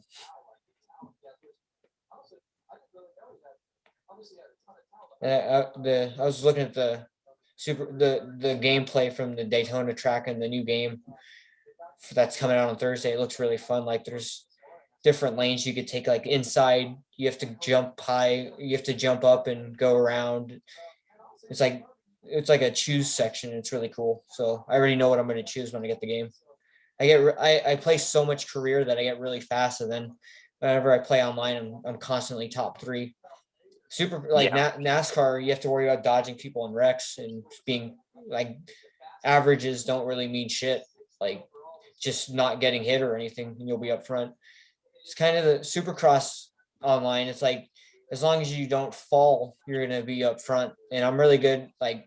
I was looking at the gameplay from the Daytona track and the new game that's coming out on Thursday. It looks really fun. Like there's different lanes you could take, like inside you have to jump high, you have to jump up and go around. It's like a choose section. It's really cool. So I already know what I'm going to choose when I get the game. I play so much career that I get really fast, and then whenever I play online, I'm constantly top 3. Super like NASCAR, you have to worry about dodging people in wrecks and being like averages don't really mean shit. Like just not getting hit or anything, and you'll be up front. It's kind of the Supercross online. It's like as long as you don't fall, you're gonna be up front. And I'm really good. Like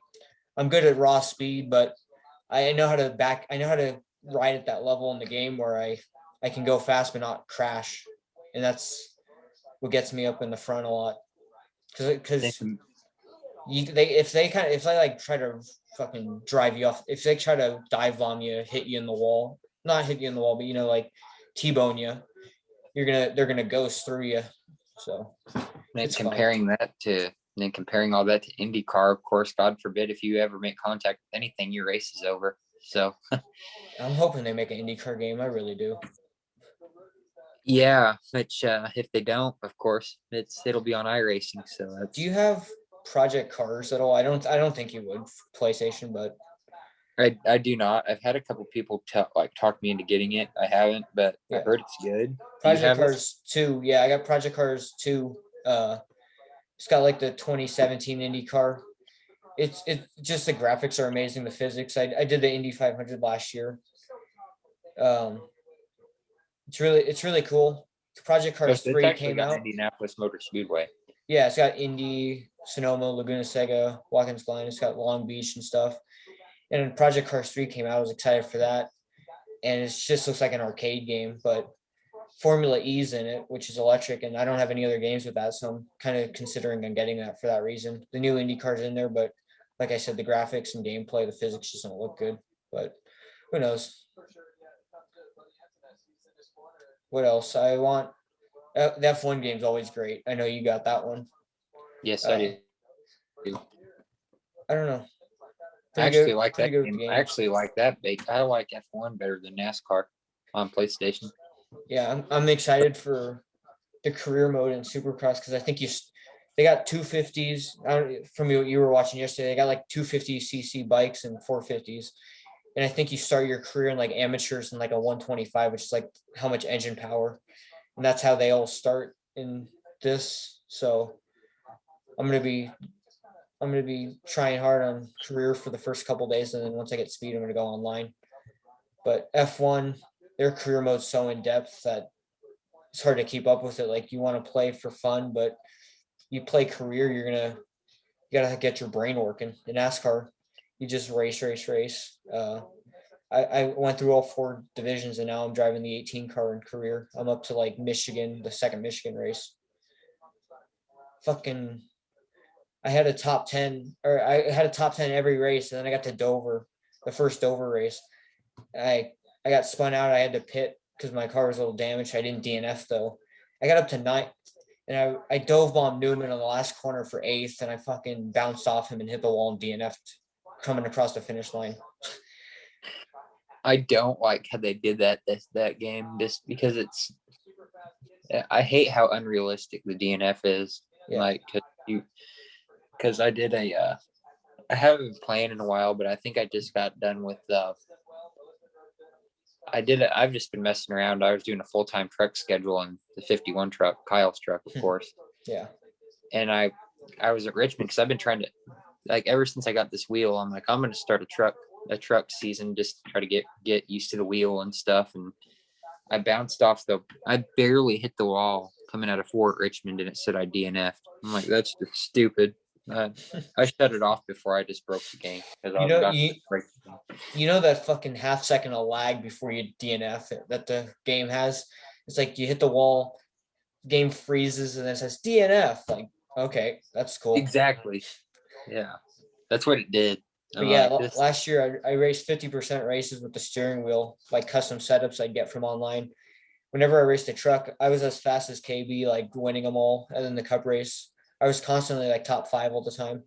I'm good at raw speed, but I know how to ride at that level in the game where I can go fast but not crash, and that's what gets me up in the front a lot. Because if they like try to fucking drive you off, if they try to dive bomb you, hit you in the wall, not hit you in the wall, but like T-bone you, they're gonna ghost through you. So And it's comparing all that to IndyCar, of course, God forbid if you ever make contact with anything, your race is over. So I'm hoping they make an IndyCar game. I really do. yeah, which if they don't, of course, it'll be on iRacing. So Do you have Project Cars at all? I don't think you would PlayStation, but I do not. I've had a couple people talk me into getting it. I haven't, but I yeah. heard it's good. Do you Project have it? Cars 2. Yeah, I got Project Cars 2. It's got like the 2017 IndyCar. It's just the graphics are amazing. The physics. I did the Indy 500 last year. It's really cool. Project Cars It's 3 actually came got out. Indianapolis Motor Speedway. Yeah, it's got Indy, Sonoma, Laguna Seca, Watkins Glen. It's got Long Beach and stuff. And when Project Cars 3 came out, I was excited for that. And it just looks like an arcade game, but Formula E's in it, which is electric, and I don't have any other games with that, so I'm kind of considering on getting that for that reason. The new Indy car's in there, but like I said, the graphics and gameplay, the physics just don't look good. But who knows? What else? I want the F1 game's always great. I know you got that one. Yes, I do. I don't know. I actually like that Pretty good game. game. I actually like that. I like F1 better than NASCAR on PlayStation. Yeah, I'm excited for the career mode in Supercross because I think they got 250s. From you were watching yesterday, they got like 250cc bikes and 450s, and I think you start your career in like amateurs in like a 125, which is like how much engine power, and that's how they all start in this. So I'm gonna be trying hard on career for the first couple days, and then once I get speed, I'm gonna go online. But F1, their career mode's so in depth that it's hard to keep up with it. Like you want to play for fun, but you play career, you gotta get your brain working. In NASCAR, you just race. I went through all 4 divisions, and now I'm driving the 18 car in career. I'm up to like Michigan, the second Michigan race. Fucking, I had a top 10, or I had a top 10 every race, and then I got to Dover, the first Dover race. I got spun out. I had to pit because my car was a little damaged. I didn't DNF though. I got up to 9, and I dove bomb Newman on the last corner for 8th, and I fucking bounced off him and hit the wall and DNF'd coming across the finish line. I don't like how they did that game just because I hate how unrealistic the DNF is. Yeah. Like because I haven't been playing in a while, but I think I just got done with I've just been messing around. I was doing a full-time truck schedule on the 51 truck, Kyle's truck, of course. Yeah. And I was at Richmond because I've been trying to, like, ever since I got this wheel, I'm like, I'm going to start a truck season, just try to get used to the wheel and stuff. And I bounced off I barely hit the wall coming out of Fort Richmond, and it said I DNF'd. I'm like, that's just stupid. I shut it off before I just broke the game because I was about to break the game. You know that fucking half second of lag before you DNF that the game has? It's like you hit the wall, game freezes, and then it says DNF. Like, okay, that's cool. Exactly. Yeah, that's what it did. But yeah, last year I raced 50% races with the steering wheel, like custom setups I'd get from online. Whenever I raced a truck, I was as fast as KB, like winning them all. And then the cup race, I was constantly like top 5 all the time,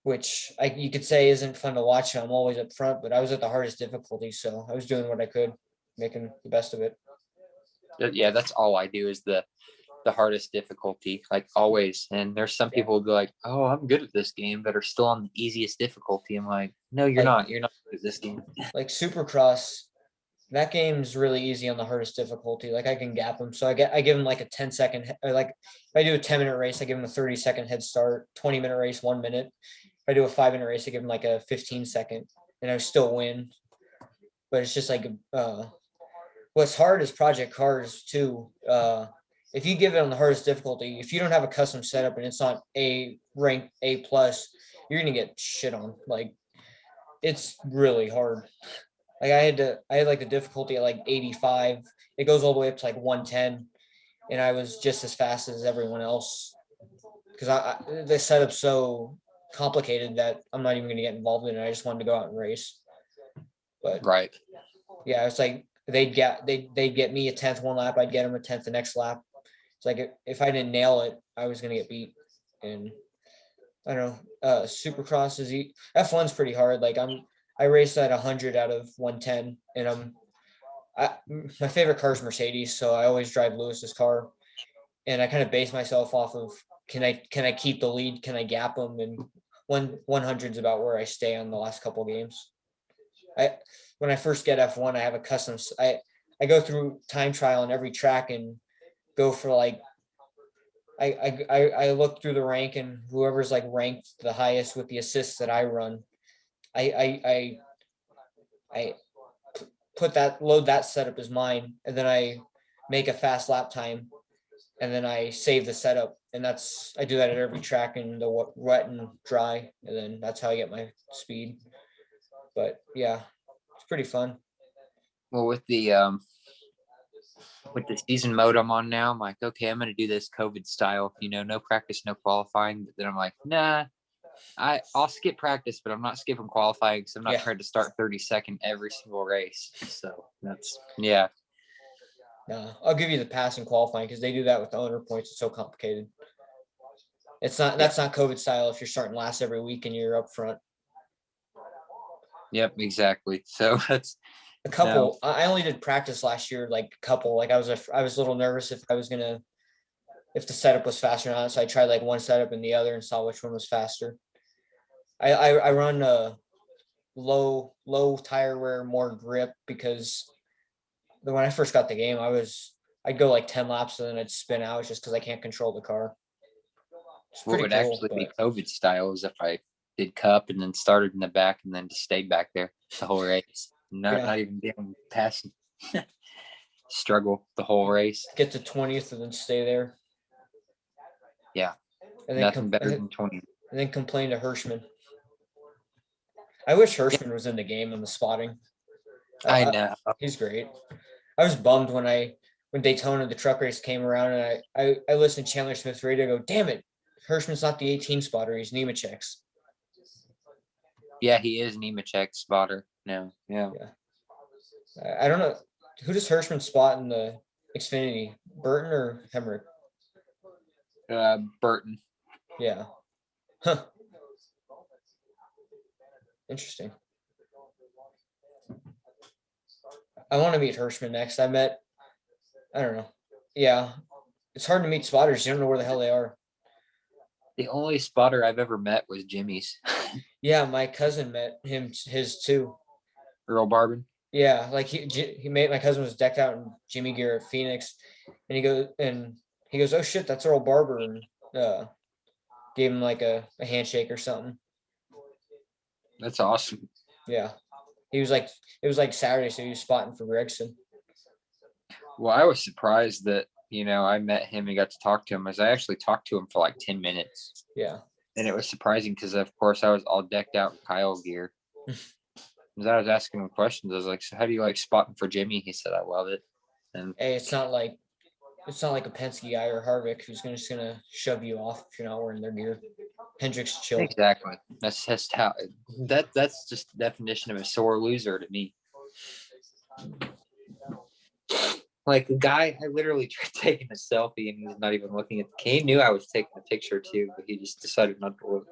which you could say isn't fun to watch. I'm always up front, but I was at the hardest difficulty, so I was doing what I could, making the best of it. Yeah, that's all I do is the hardest difficulty, like always. And there's some people who be like, oh, I'm good at this game, but are still on the easiest difficulty. I'm like, no, you're not good at this game. Like Supercross, that game's really easy on the hardest difficulty. Like I can gap them. So I give them like a 10-second, or like if I do a 10-minute race, I give them a 30-second head start. 20-minute race, 1 minute. If I do a 5-minute race, I give them like a 15-second, and I still win. But it's just like what's hard is Project Cars too. If you give it on the hardest difficulty, if you don't have a custom setup and it's not a rank A plus, you're gonna get shit on. Like it's really hard. Like I had like the difficulty at like 85. It goes all the way up to like 110, and I was just as fast as everyone else because the setup's so complicated that I'm not even going to get involved in it. I just wanted to go out and race. But Right. yeah, it's like they'd get me a 10th one lap, I'd get them a 10th the next lap. It's like if I didn't nail it, I was gonna get beat. And I don't know, Supercross is F1's pretty hard. Like I race at 100 out of 110, and my favorite car is Mercedes, so I always drive Lewis's car, and I kind of base myself off of can I keep the lead, can I gap them, and 100 is about where I stay on the last couple games. I when I first get F1, I have a custom. I go through time trial on every track and go for like I look through the rank, and whoever's like ranked the highest with the assists that I run, I put that load that setup as mine, and then I make a fast lap time, and then I save the setup, and I do that at every track in the wet and dry, and then that's how I get my speed. But yeah, it's pretty fun. Well, with the season mode I'm on now, I'm like, okay, I'm gonna do this COVID style, no practice, no qualifying. But then I'm like, nah, I'll skip practice, but I'm not skipping qualifying because I'm not trying to start 32nd every single race. So that's I'll give you the pass in qualifying because they do that with the owner points. It's so complicated. That's not COVID style if you're starting last every week and you're up front. Yep, exactly. So that's a couple. No. I only did practice last year, like a couple. Like I was a little nervous if the setup was faster or not. So I tried like one setup and the other and saw which one was faster. I run a low tire wear, more grip, because when I first got the game, I'd go like 10 laps and then I'd spin out just because I can't control the car. What would actually be COVID style is if I did cup and then started in the back and then just stayed back there the whole race. Not even being passing. Struggle the whole race. Get to 20th and then stay there. Yeah. And then nothing better than 20. And then complain to Hirschman. I wish Hirschman was in the game in the spotting. I know. He's great. I was bummed when Daytona, the truck race came around, and I listened to Chandler Smith's radio go, damn it, Hirschman's not the 18 spotter, he's Nemechek's. Yeah, he is Nemechek's spotter now. Yeah. I don't know. Who does Hirschman spot in the Xfinity? Burton or Hemrick? Burton. Yeah. Huh. Interesting. I want to meet Hirschman next. I don't know. Yeah. It's hard to meet spotters. You don't know where the hell they are. The only spotter I've ever met was Jimmy's. Yeah, my cousin met his too. Earl Barbin. Yeah, like my cousin was decked out in Jimmy gear at Phoenix, and he goes, oh shit, that's Earl Barber, and gave him like a handshake or something. That's awesome. Yeah, it was like Saturday, so he was spotting for Gregson. Well, I was surprised that I met him and got to talk to him, as I actually talked to him for like 10 minutes. Yeah. And it was surprising because, of course, I was all decked out in Kyle gear. As I was asking him questions, I was like, so how do you like spotting for Jimmy? He said, I love it. And hey, it's not like a Penske guy or Harvick who's just gonna shove you off if you're not wearing their gear. Hendrick's chill. Exactly. That's just how that's just the definition of a sore loser to me. Like the guy, I literally tried taking a selfie and he was not even looking at the camera. He knew I was taking a picture too, but he just decided not to look.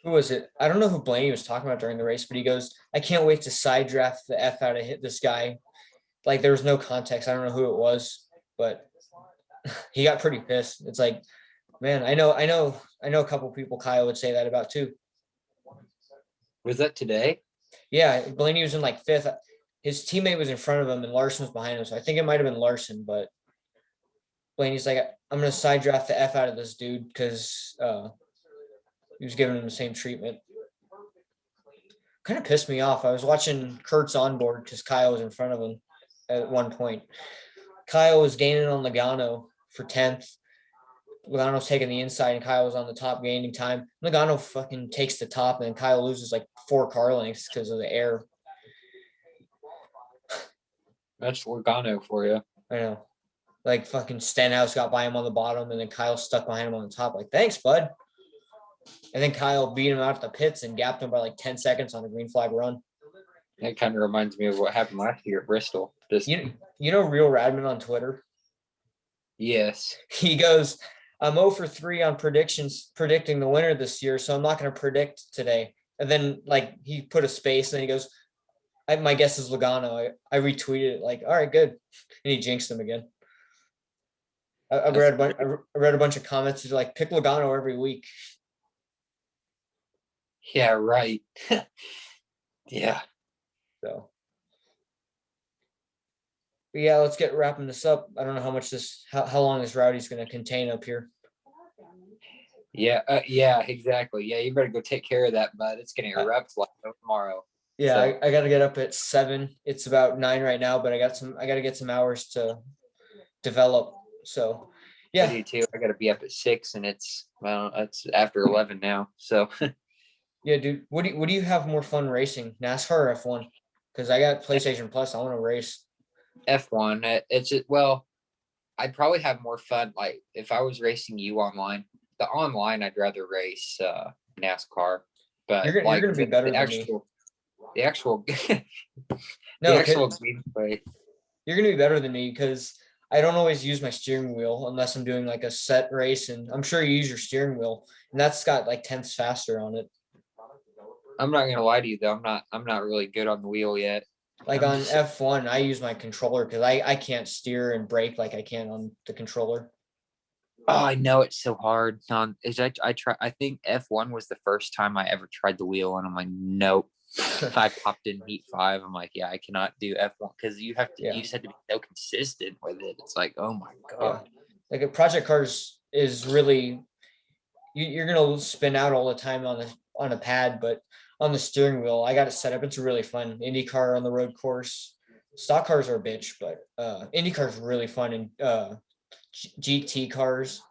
Who was it? I don't know who Blaney was talking about during the race, but he goes, I can't wait to side draft the F out of hit this guy. Like there was no context. I don't know who it was, but he got pretty pissed. It's like, man, I know a couple of people Kyle would say that about too. Was that today? Yeah, Blaney was in like fifth. His teammate was in front of him and Larson was behind him. So I think it might have been Larson, but Blaney's like, I'm going to side draft the F out of this dude because he was giving him the same treatment. Kind of pissed me off. I was watching Kurt's onboard because Kyle was in front of him at one point. Kyle was gaining on Logano for 10th. Logano's taking the inside and Kyle was on the top gaining time. Logano fucking takes the top and then Kyle loses like 4 car lengths because of the air. That's Logano for you. I know. Like fucking Stenhouse got by him on the bottom and then Kyle stuck behind him on the top. Like, thanks, bud. And then Kyle beat him out at the pits and gapped him by like 10 seconds on a green flag run. That kind of reminds me of what happened last year at Bristol. You know Real Radman on Twitter? Yes. He goes, I'm 0 for 3 on predicting the winner this year, so I'm not going to predict today. And then like he put a space and he goes, my guess is Logano. I retweeted it like, all right, good. And he jinxed him again. I read a bunch of comments like, pick Logano every week. Yeah, right. Yeah. So, but yeah, let's get wrapping this up. I don't know how long this Rowdy's going to contain up here. Yeah, exactly. Yeah, you better go take care of that, bud. It's going to erupt like tomorrow. Yeah, so. I got to get up at 7. It's about 9 right now, but I got to get some hours to develop. So, yeah. I do too. I got to be up at 6, and it's after 11 now. So. Yeah, dude. What do you have more fun racing, NASCAR or F1? Because I got PlayStation Plus. I want to race F1. It's just, well, I'd probably have more fun. Like if I was racing you online, I'd rather race NASCAR. But you're gonna be better than me. The actual no, the actual gameplay. You're gonna be better than me because I don't always use my steering wheel unless I'm doing like a set race, and I'm sure you use your steering wheel, and that's got like 10ths faster on it. I'm not gonna lie to you though. I'm not really good on the wheel yet. Like on F1, I use my controller because I can't steer and brake like I can on the controller. Oh, I know it's so hard. I think F1 was the first time I ever tried the wheel, and I'm like, nope. I popped in Heat 5. I'm like, yeah, I cannot do F1 because you just have to be so consistent with it. It's like, oh my god. Yeah. Like a Project Cars is really you're gonna spin out all the time on a pad, but on the steering wheel, I got it set up. It's really fun. IndyCar on the road course. Stock cars are a bitch, but IndyCar is really fun, and GT cars.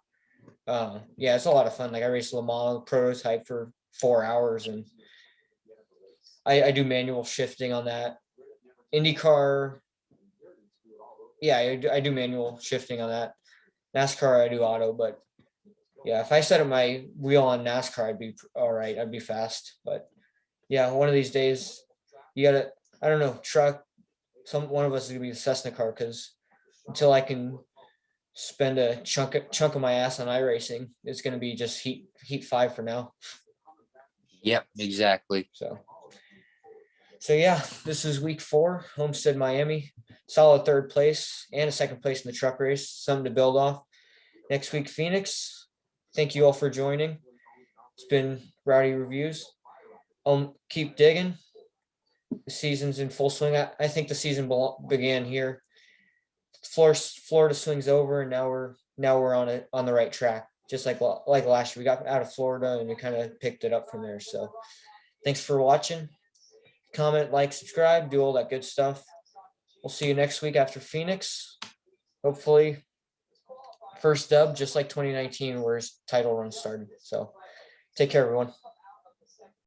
Yeah, it's a lot of fun. Like I raced Le Mans prototype for 4 hours, and I do manual shifting on that. IndyCar, yeah, I do manual shifting on that. NASCAR, I do auto, but yeah, if I set up my wheel on NASCAR, I'd be all right. I'd be fast, but yeah, one of these days, you gotta. I don't know. One of us is gonna be a Cessna car because until I can spend a chunk of my ass on iRacing, it's gonna be just Heat 5 for now. Yep, exactly. So yeah, this is week 4, Homestead, Miami. Solid 3rd place and a 2nd place in the truck race. Something to build off. Next week, Phoenix. Thank you all for joining. It's been Rowdy Reviews. Keep digging. The season's in full swing. I think the season began here. Florida swings over, and now we're on the right track. Just like last year, we got out of Florida and we kind of picked it up from there. So, thanks for watching. Comment, like, subscribe, do all that good stuff. We'll see you next week after Phoenix. Hopefully, first dub, just like 2019, where his title run started. So, take care, everyone.